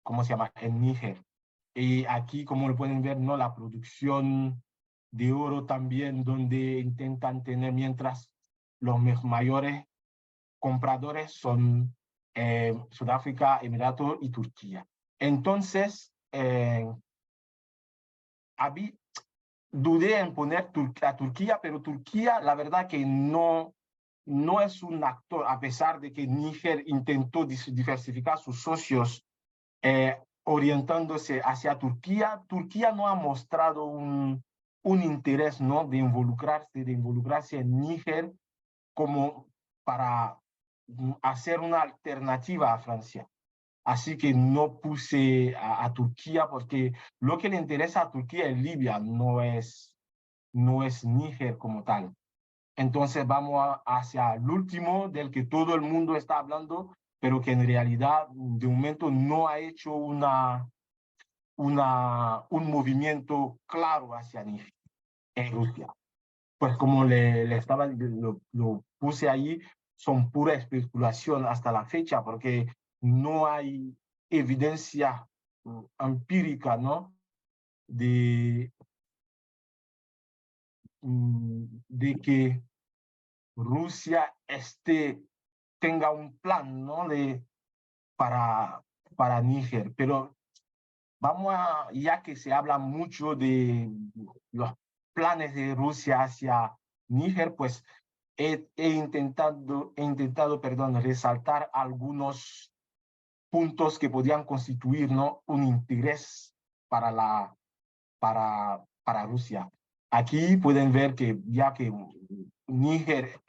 ¿cómo se llama? En Níger. Y aquí, como lo pueden ver, ¿no? La producción de oro también, donde intentan tener, mientras los mayores compradores son Sudáfrica, Emiratos y Turquía. Entonces, dudé en poner a Turquía, pero Turquía, la verdad que no es un actor, a pesar de que Níger intentó diversificar sus socios orientándose hacia Turquía. Turquía no ha mostrado un interés, ¿no? de involucrarse en Níger como para hacer una alternativa a Francia. Así que no puse a Turquía porque lo que le interesa a Turquía es Libia, no es Níger como tal. Entonces vamos hacia el último del que todo el mundo está hablando, pero que en realidad de momento no ha hecho un movimiento claro hacia Níger, en Rusia. Pues como le estaba, lo puse ahí, son pura especulación hasta la fecha, porque no hay evidencia empírica, ¿no? De, de que Rusia tenga un plan, ¿no? Para Níger. Pero ya que se habla mucho de los planes de Rusia hacia Níger, pues he intentado, perdón, resaltar algunos puntos que podrían constituir, ¿no? un interés para Rusia. Aquí pueden ver que ya que Níger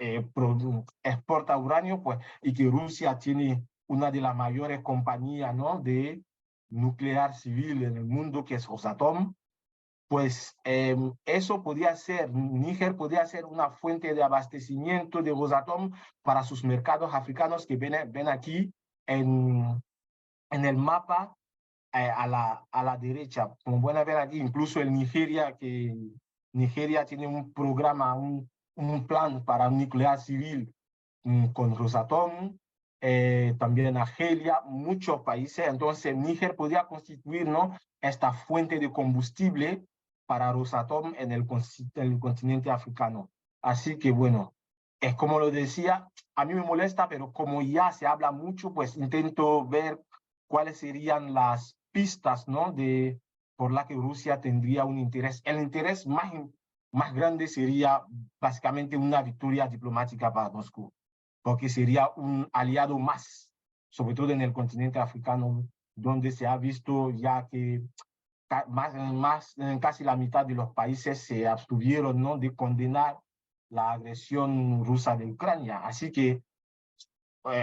exporta uranio, pues, y que Rusia tiene una de las mayores compañías, ¿no? de nuclear civil en el mundo, que es Rosatom, pues eso podría ser, Níger podría ser una fuente de abastecimiento de Rosatom para sus mercados africanos que ven aquí en el mapa a la derecha. Como pueden ver aquí, incluso el Nigeria, que Nigeria tiene un programa, un plan para un nuclear civil con Rosatom, también Argelia, muchos países. Entonces, Níger podría constituir, ¿no? esta fuente de combustible para Rosatom en el continente africano. Así que, bueno, es como lo decía, a mí me molesta, pero como ya se habla mucho, pues intento ver cuáles serían las pistas, ¿no? Por la que Rusia tendría un interés. El interés más grande sería básicamente una victoria diplomática para Moscú, porque sería un aliado más, sobre todo en el continente africano, donde se ha visto ya que casi la mitad de los países se abstuvieron, ¿no? de condenar la agresión rusa de Ucrania. Así que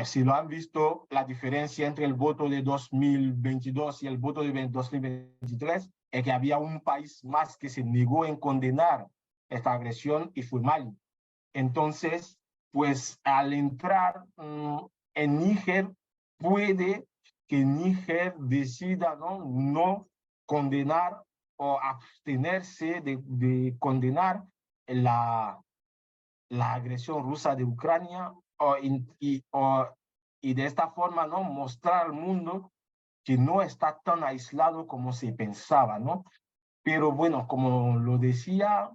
si lo han visto, la diferencia entre el voto de 2022 y el voto de 2023 es que había un país más que se negó en condenar esta agresión y fue Mali. Entonces, pues al entrar en Níger, puede que Níger decida no condenar o abstenerse de condenar la, la agresión rusa de Ucrania y de esta forma no mostrar al mundo que no está tan aislado como se pensaba, ¿no? Pero bueno, como lo decía,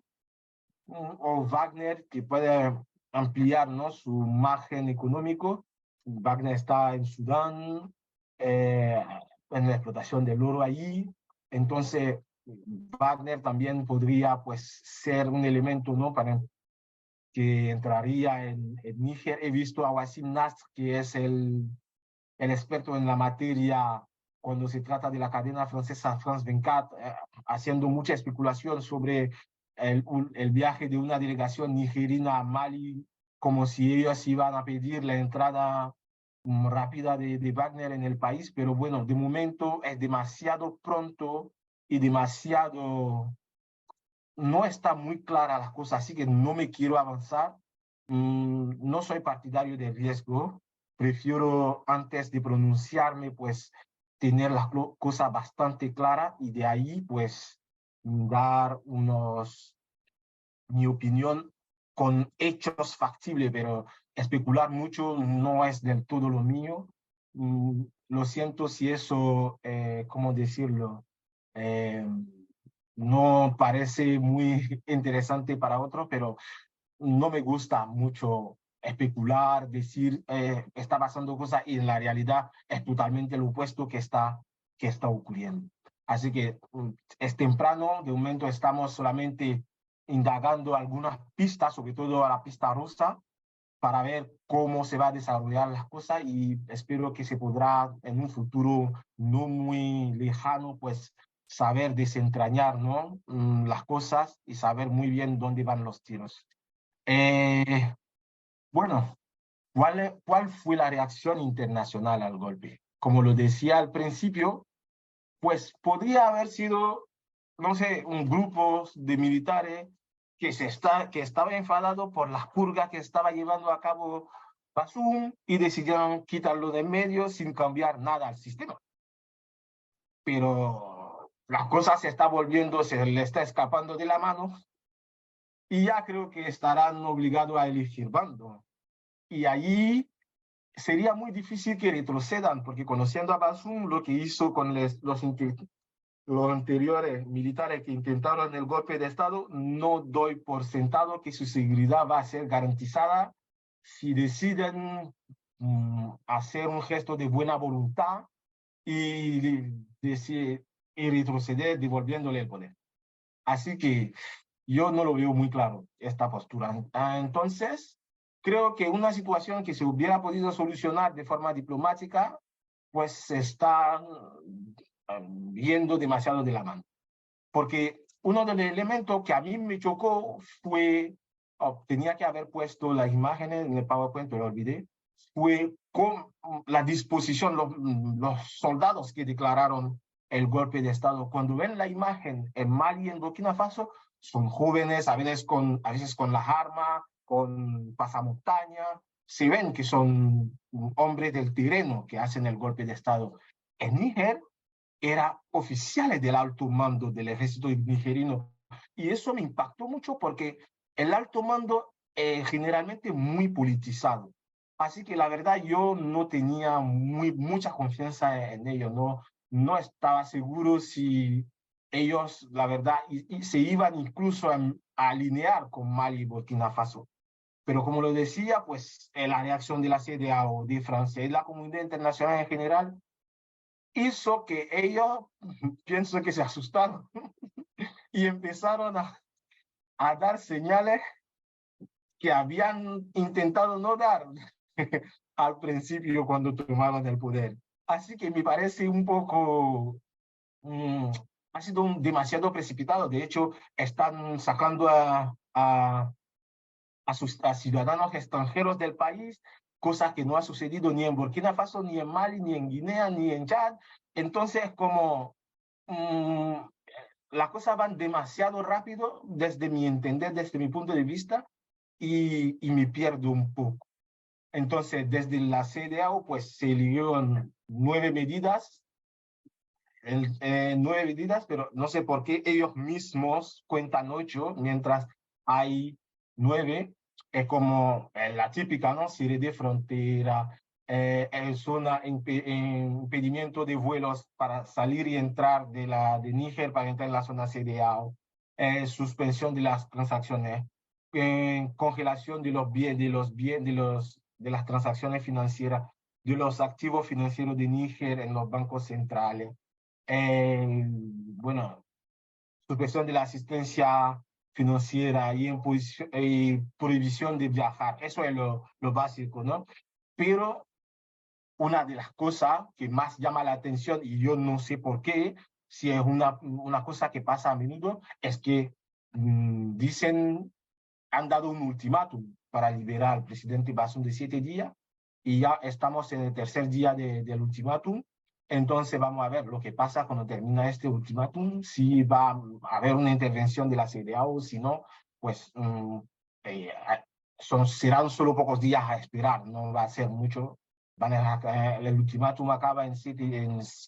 o Wagner, que puede ampliar, ¿no? su margen económico. Wagner está en Sudán, en la explotación del oro allí. Entonces, Wagner también podría pues, ser un elemento, ¿no? que entraría en Níger. He visto a Wassim Nasr, que es el experto en la materia cuando se trata de la cadena francesa France 24, haciendo mucha especulación sobre el viaje de una delegación nigerina a Mali, como si ellos iban a pedir la entrada rápida de Wagner en el país, pero bueno, de momento es demasiado pronto y demasiado, no está muy clara las cosas, así que no me quiero avanzar. No soy partidario de riesgo, prefiero antes de pronunciarme, pues tener las cosas bastante claras y de ahí, pues, dar mi opinión con hechos factibles, pero especular mucho no es del todo lo mío. Lo siento si eso, ¿cómo decirlo? Eh, no parece muy interesante para otros, pero no me gusta mucho especular, decir está pasando cosas y en la realidad es totalmente lo opuesto que está ocurriendo. Así que es temprano, de momento estamos solamente indagando algunas pistas, sobre todo a la pista rusa, para ver cómo se va a desarrollar las cosas y espero que se podrá en un futuro no muy lejano, pues saber desentrañar, ¿no? Las cosas y saber muy bien dónde van los tiros. Eh, bueno, ¿cuál fue la reacción internacional al golpe? Como lo decía al principio, pues podría haber sido, no sé, un grupo de militares que estaba enfadado por las purgas que estaba llevando a cabo Basum y decidieron quitarlo de en medio sin cambiar nada al sistema. Pero las cosas se está volviendo, se le está escapando de la mano y ya creo que estarán obligados a elegir bando. Y allí sería muy difícil que retrocedan, porque conociendo a Basum, lo que hizo con los anteriores militares que intentaron el golpe de Estado, no doy por sentado que su seguridad va a ser garantizada si deciden hacer un gesto de buena voluntad y, y retroceder devolviéndole el poder. Así que yo no lo veo muy claro, esta postura. Entonces, creo que una situación que se hubiera podido solucionar de forma diplomática, pues se está viendo demasiado de la mano. Porque uno de los elementos que a mí me chocó fue, tenía que haber puesto las imágenes en el PowerPoint, pero olvidé, fue con la disposición, los soldados que declararon el golpe de Estado. Cuando ven la imagen en Mali y en Burkina Faso, son jóvenes, a veces con las armas, con pasamontaña, se ven que son hombres del terreno que hacen el golpe de Estado. En Níger eran oficiales del alto mando del ejército nigerino. Y eso me impactó mucho porque el alto mando es generalmente muy politizado. Así que la verdad yo no tenía mucha confianza en ellos, no estaba seguro si ellos, la verdad, y se iban incluso a alinear con Mali y Burkina Faso. Pero como lo decía, pues la reacción de la CEDEAO, de Francia y la comunidad internacional en general hizo que ellos, pienso que se asustaron y empezaron a dar señales que habían intentado no dar al principio cuando tomaron el poder. Así que me parece un poco, ha sido demasiado precipitado. De hecho, están sacando a ciudadanos extranjeros del país, cosa que no ha sucedido ni en Burkina Faso, ni en Mali, ni en Guinea, ni en Chad. Entonces, como las cosas van demasiado rápido desde mi entender, desde mi punto de vista, y me pierdo un poco. Entonces, desde la CEDEAO, pues se eligieron 9 medidas, 9 medidas, pero no sé por qué ellos mismos cuentan 8, mientras hay 9, como la típica, ¿no? Cierre de frontera, zona, impedimento de vuelos para salir y entrar de Níger para entrar en la zona CDAO, suspensión de las transacciones, congelación de los bienes, de las transacciones financieras, de los activos financieros de Níger en los bancos centrales. Bueno, suspensión de la asistencia financiera y prohibición de viajar. Eso es lo básico, ¿no? Pero una de las cosas que más llama la atención, y yo no sé por qué, si es una cosa que pasa a menudo, es que dicen, han dado un ultimátum para liberar al presidente Bazoum de 7 días, y ya estamos en el tercer día del ultimátum. Entonces vamos a ver lo que pasa cuando termina este ultimátum, si va a haber una intervención de la CEDEAO, si no, pues eh, serán solo pocos días a esperar, no va a ser mucho. El ultimátum acaba en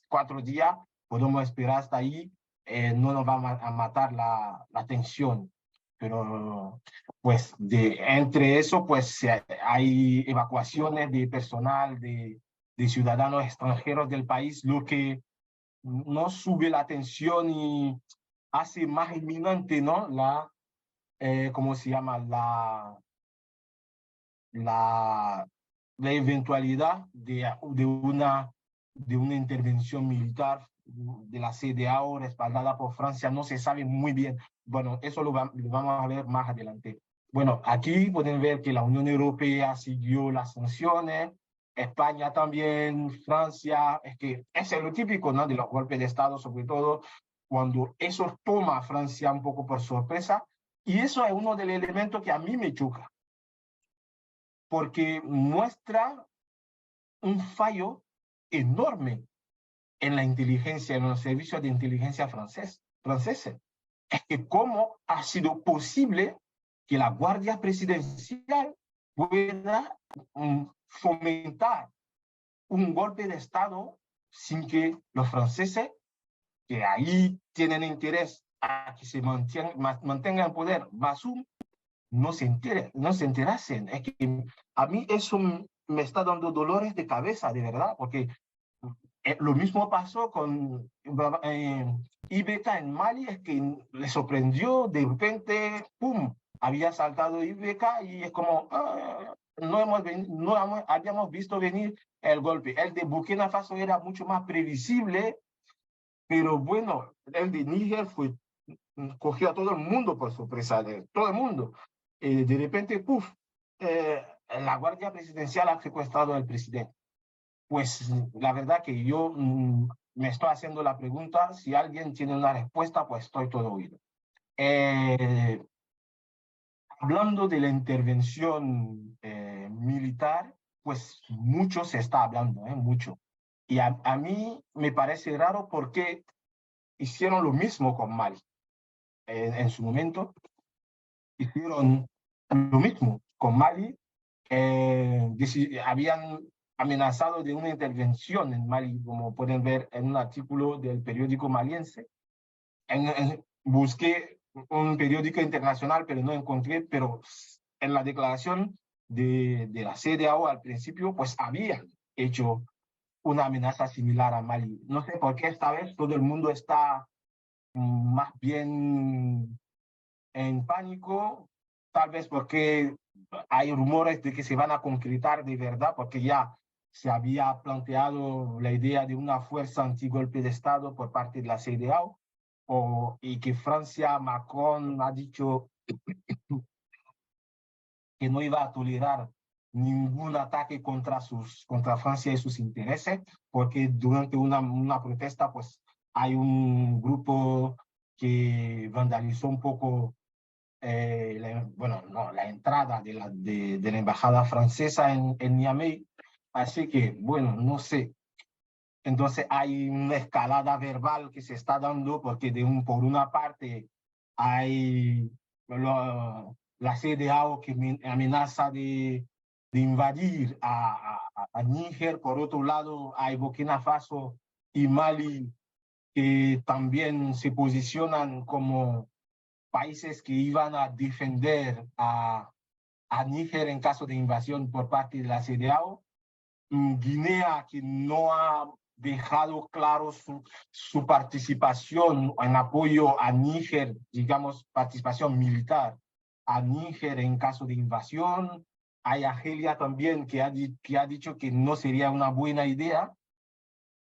4 días, podemos esperar hasta ahí, no nos va a matar la tensión. Pero pues entre eso, pues hay evacuaciones de personal, de ciudadanos extranjeros del país, lo que no sube la tensión y hace más inminente, ¿no? ¿Cómo se llama? La, la eventualidad de una intervención militar de la CEDEAO respaldada por Francia. No se sabe muy bien. Bueno, eso lo vamos a ver más adelante. Bueno, aquí pueden ver que la Unión Europea siguió las sanciones, España también, Francia, es que es lo típico, ¿no? De los golpes de Estado, sobre todo cuando eso toma a Francia un poco por sorpresa, y eso es uno de los elementos que a mí me choca, porque muestra un fallo enorme en la inteligencia, en los servicios de inteligencia franceses. Es que cómo ha sido posible que la Guardia Presidencial pueda fomentar un golpe de Estado sin que los franceses, que ahí tienen interés a que se mantenga el poder Bazoum, no se enterasen. Es que a mí eso me está dando dolores de cabeza, de verdad, porque lo mismo pasó con IBK en Mali, es que le sorprendió de repente, ¡pum! Había saltado IBK y es como, no habíamos visto venir el golpe. El de Burkina Faso era mucho más previsible, pero bueno, el de Níger cogió a todo el mundo por sorpresa, todo el mundo. De repente, ¡puf! La Guardia Presidencial ha secuestrado al presidente. Pues la verdad que yo me estoy haciendo la pregunta, si alguien tiene una respuesta, pues estoy todo oído. Hablando de la intervención militar, pues mucho se está hablando, mucho. Y a mí me parece raro porque hicieron lo mismo con Mali. En su momento hicieron lo mismo con Mali. Habían amenazado de una intervención en Mali, como pueden ver en un artículo del periódico maliense. Busqué un periódico internacional, pero no encontré, pero en la declaración de la CEDEAO al principio, pues habían hecho una amenaza similar a Mali. No sé por qué esta vez todo el mundo está más bien en pánico, tal vez porque hay rumores de que se van a concretar de verdad, porque ya se había planteado la idea de una fuerza antigolpe de Estado por parte de la CEDEAO, y que Francia, Macron ha dicho que no iba a tolerar ningún ataque contra Francia y sus intereses, porque durante una protesta, pues hay un grupo que vandalizó un poco la entrada de la embajada francesa en Niamey. Así que, bueno, no sé. Entonces hay una escalada verbal que se está dando porque por una parte hay la CEDEAO que amenaza de invadir a Níger, por otro lado hay Burkina Faso y Mali que también se posicionan como países que iban a defender a Níger en caso de invasión por parte de la CEDEAO. Guinea, que no ha dejado claro su participación en apoyo a Níger, digamos, participación militar a Níger en caso de invasión. Hay Argelia también que ha dicho que no sería una buena idea.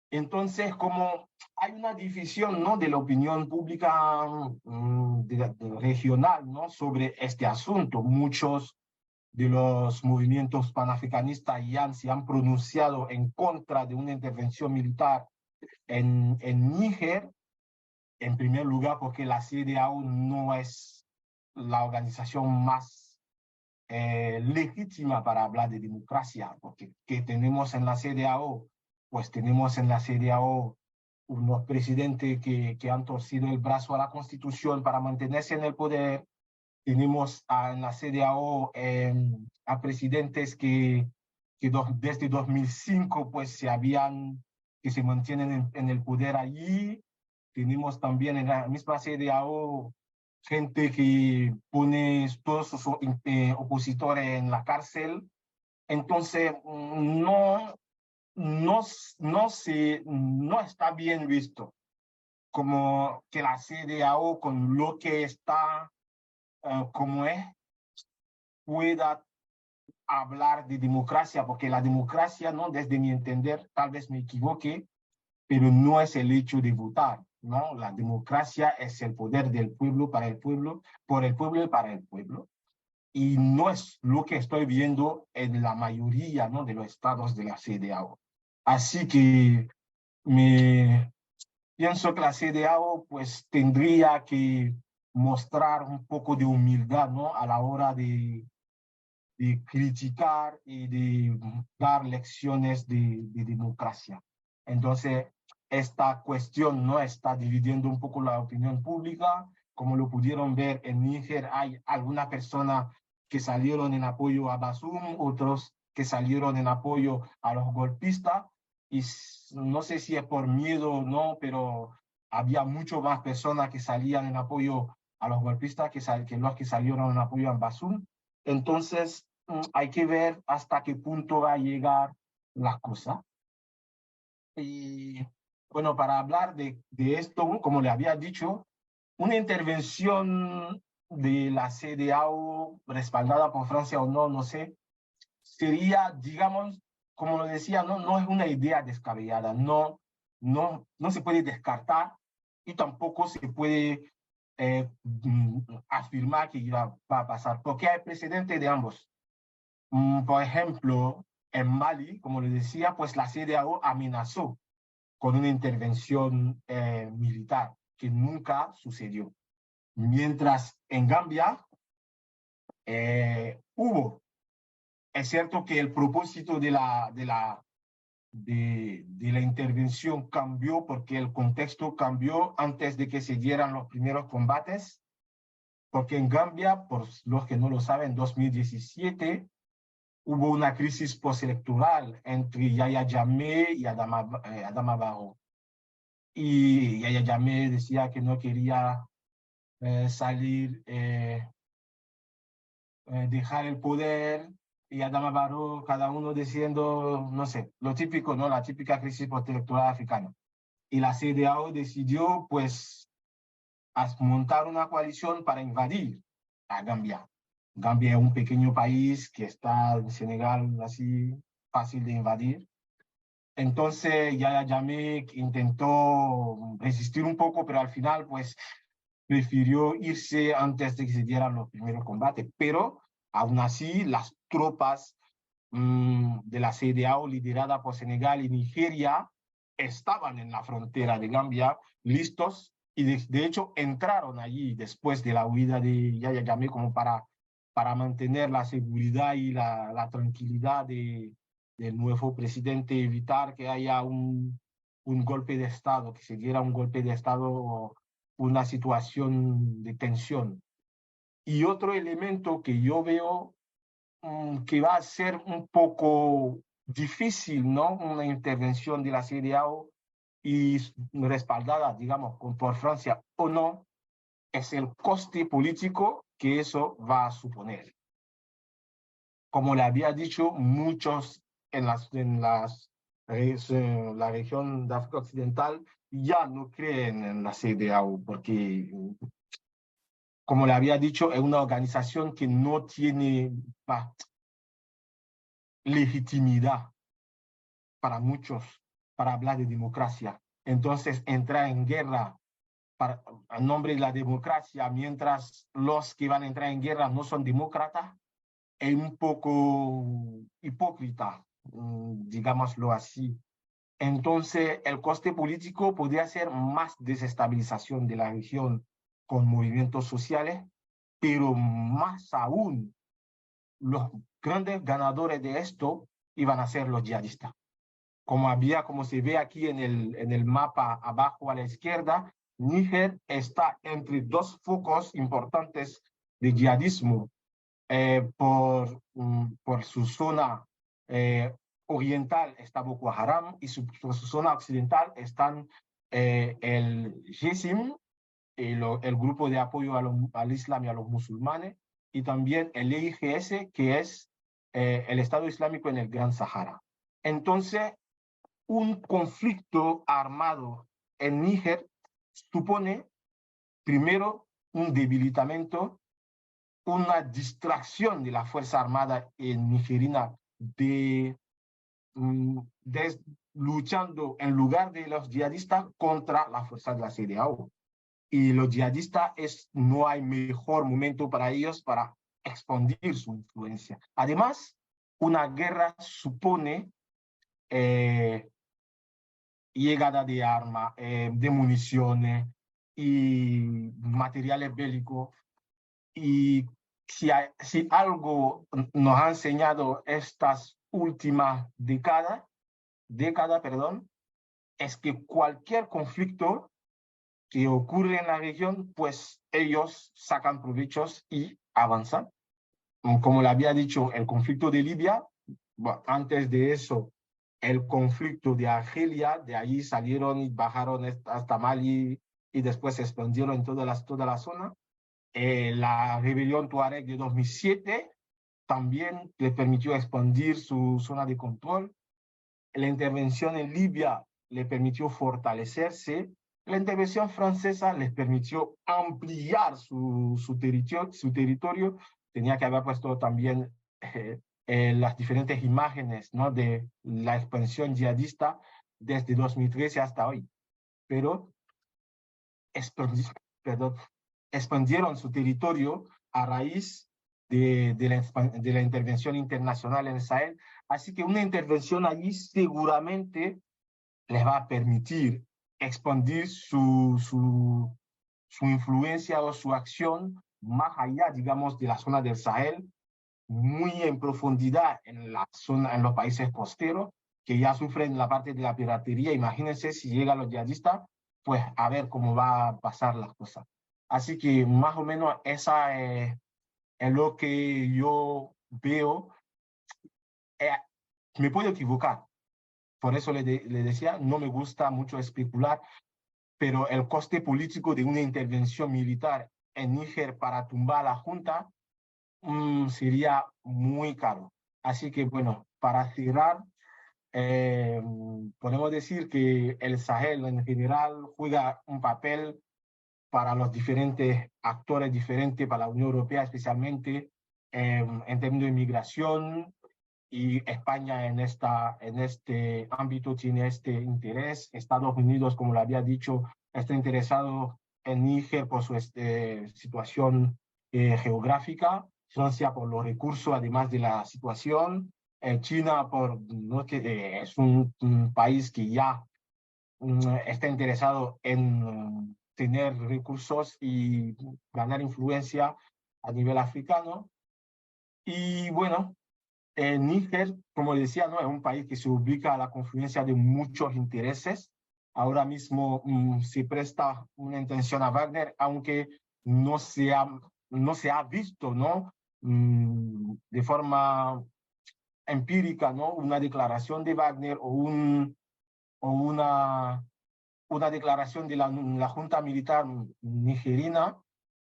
Entonces, como hay una división, ¿no?, de la opinión pública regional, ¿no?, sobre este asunto, muchos de los movimientos panafricanistas ya se han pronunciado en contra de una intervención militar en Níger, en primer lugar porque la CEDEAO no es la organización más legítima para hablar de democracia, porque ¿qué tenemos en la CEDEAO? Pues tenemos en la CEDEAO unos presidentes que han torcido el brazo a la Constitución para mantenerse en el poder. Tenemos en la CEDEAO a presidentes que desde 2005 pues que se mantienen en el poder allí. Tenemos también en la misma CEDEAO gente que pone todos sus opositores en la cárcel. Entonces, no está bien visto como que la CEDEAO con lo que está, como es, pueda hablar de democracia, porque la democracia, ¿no? Desde mi entender, tal vez me equivoque, pero no es el hecho de votar, ¿no? La democracia es el poder del pueblo para el pueblo, por el pueblo y para el pueblo. Y no es lo que estoy viendo en la mayoría, ¿no? De los estados de la CEDEAO. Así que pienso que la CEDEAO pues tendría que mostrar un poco de humildad, ¿no? A la hora de criticar y de dar lecciones de democracia. Entonces, esta cuestión no está dividiendo un poco la opinión pública. Como lo pudieron ver en Níger, hay algunas personas que salieron en apoyo a Bazoum, otros que salieron en apoyo a los golpistas, y no sé si es por miedo o no, pero había mucho más personas que salían en apoyo a los golpistas que los que salieron en apoyo a Bazoum. Entonces, hay que ver hasta qué punto va a llegar la cosa. Y bueno, para hablar de esto, como le había dicho, una intervención de la CEDEAO respaldada por Francia o no, no sé, sería, digamos, como lo decía, no es una idea descabellada, no se puede descartar y tampoco se puede afirmar que va a pasar, porque hay precedentes de ambos. Por ejemplo, en Mali, como le decía, pues la CEDEAO amenazó con una intervención militar que nunca sucedió. Mientras en Gambia es cierto que el propósito de la intervención cambió porque el contexto cambió antes de que se dieran los primeros combates, porque en Gambia, por los que no lo saben, en 2017 hubo una crisis postelectoral entre Yahya Jammeh y Adama Barrow. Y Yahya Jammeh decía que no quería salir, dejar el poder, y Adama Barrow, cada uno diciendo, no sé, lo típico, ¿no? La típica crisis postelectoral africana. Y la CEDEAO decidió, pues, montar una coalición para invadir a Gambia. Gambia es un pequeño país que está en Senegal, así fácil de invadir. Entonces Yahya Jammeh intentó resistir un poco, pero al final pues prefirió irse antes de que se dieran los primeros combates. Pero aún así las tropas de la CEDEAO liderada por Senegal y Nigeria estaban en la frontera de Gambia listos y de hecho entraron allí después de la huida de Yahya Jammeh como para mantener la seguridad y la tranquilidad del nuevo presidente, evitar que haya un golpe de Estado, que se diera un golpe de Estado o una situación de tensión. Y otro elemento que yo veo que va a ser un poco difícil, ¿no? Una intervención de la CEDEAO y respaldada, digamos, por Francia o no, es el coste político que eso va a suponer. Como le había dicho, muchos en la región de África Occidental ya no creen en la CEDEAO porque, como le había dicho, es una organización que no tiene legitimidad para muchos para hablar de democracia. Entonces, entrar en guerra a nombre de la democracia, mientras los que van a entrar en guerra no son demócratas, es un poco hipócrita, digámoslo así. Entonces, el coste político podría ser más desestabilización de la región con movimientos sociales, pero más aún los grandes ganadores de esto iban a ser los yihadistas. Como se ve aquí en el mapa abajo a la izquierda, Níger está entre dos focos importantes de yihadismo por su zona oriental está Boko Haram y por su zona occidental están el JISIM, el grupo de apoyo al Islam y a los musulmanes, y también el IGS, que es el Estado Islámico en el Gran Sahara. Entonces, un conflicto armado en Níger supone, primero, un debilitamiento, una distracción de la Fuerza Armada nigerina luchando en lugar de los yihadistas contra la fuerza de la CEDEAO. Y los yihadistas no hay mejor momento para ellos para expandir su influencia. Además, una guerra supone llegada de armas, de municiones y materiales bélicos. Y si algo nos ha enseñado estas últimas décadas, es que cualquier conflicto que ocurre en la región, pues ellos sacan provechos y avanzan. Como le había dicho, el conflicto de Libia, bueno, antes de eso, el conflicto de Argelia, de ahí salieron y bajaron hasta Mali y después se expandieron en toda la zona. La rebelión Tuareg de 2007 también le permitió expandir su zona de control. La intervención en Libia le permitió fortalecerse. La intervención francesa les permitió ampliar su territorio. Tenía que haber puesto también las diferentes imágenes, ¿no?, de la expansión yihadista desde 2013 hasta hoy. Pero expandieron su territorio a raíz de la intervención internacional en el Sahel. Así que una intervención allí seguramente les va a permitir expandir su influencia o su acción más allá, digamos, de la zona del Sahel, muy en profundidad en los países costeros, que ya sufren la parte de la piratería. Imagínense si llegan los yihadistas, pues a ver cómo va a pasar las cosas. Así que más o menos esa es lo que yo veo. Me puedo equivocar, por eso le decía, no me gusta mucho especular, pero el coste político de una intervención militar en Níger para tumbar a la Junta sería muy caro. Así que bueno, para cerrar, podemos decir que el Sahel en general juega un papel para los diferentes actores diferentes, para la Unión Europea especialmente, en términos de migración, y España en este ámbito tiene este interés. Estados Unidos, como lo había dicho, está interesado en Níger por su situación geográfica, Francia por los recursos, además de la situación, China ¿no?, que es un país que ya está interesado en tener recursos y ganar influencia a nivel africano. Y bueno, Níger, como decía, ¿no?, es un país que se ubica a la confluencia de muchos intereses. Ahora mismo se presta una intención a Wagner, aunque no se ha visto, ¿no?, de forma empírica, ¿no?, una declaración de Wagner o una declaración de la Junta Militar nigerina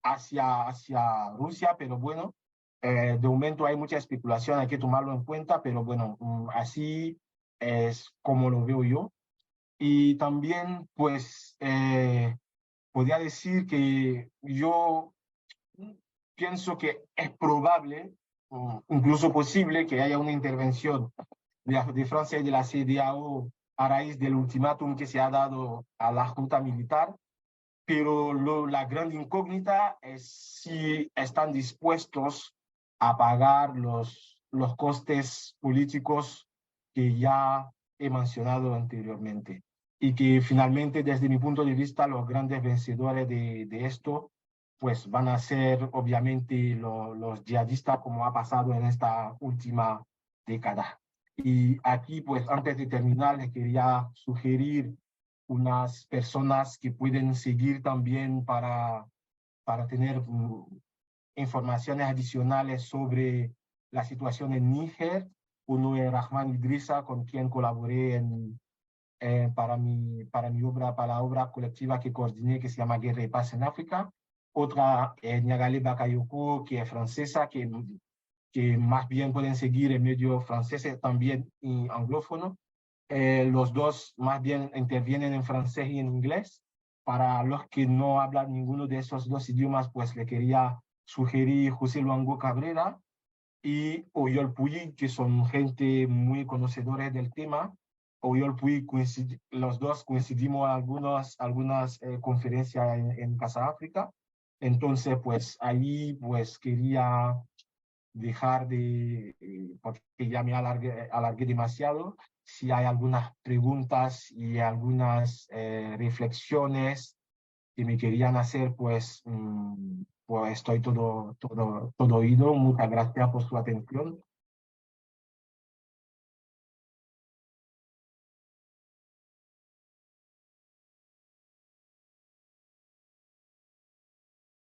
hacia Rusia, pero bueno, de momento hay mucha especulación, hay que tomarlo en cuenta, pero bueno, así es como lo veo yo. Y también, pues, podría decir que yo pienso que es probable, incluso posible, que haya una intervención de Francia y de la CEDEAO a raíz del ultimátum que se ha dado a la Junta Militar, pero la gran incógnita es si están dispuestos a pagar los costes políticos que ya he mencionado anteriormente. Y que finalmente, desde mi punto de vista, los grandes vencedores de esto pues van a ser obviamente los yihadistas como ha pasado en esta última década. Y aquí, pues antes de terminar, les quería sugerir unas personas que pueden seguir también para tener informaciones adicionales sobre la situación en Níger. Uno es Rahman Idrissa, con quien colaboré para mi obra, para la obra colectiva que coordiné, que se llama Guerra y Paz en África. Otra es Nyagale Bakayoko, que es francesa, que más bien pueden seguir en medio francés también y anglófono. Los dos más bien intervienen en francés y en inglés. Para los que no hablan ninguno de esos dos idiomas, pues le quería sugerir José Luango Cabrera y Oyol Puy, que son gente muy conocedores del tema. Oyol Puy, los dos coincidimos en algunas conferencias en Casa África. Entonces, pues ahí pues quería dejar porque ya me alargué demasiado, si hay algunas preguntas y algunas reflexiones que me querían hacer, pues, pues estoy todo oído. Muchas gracias por su atención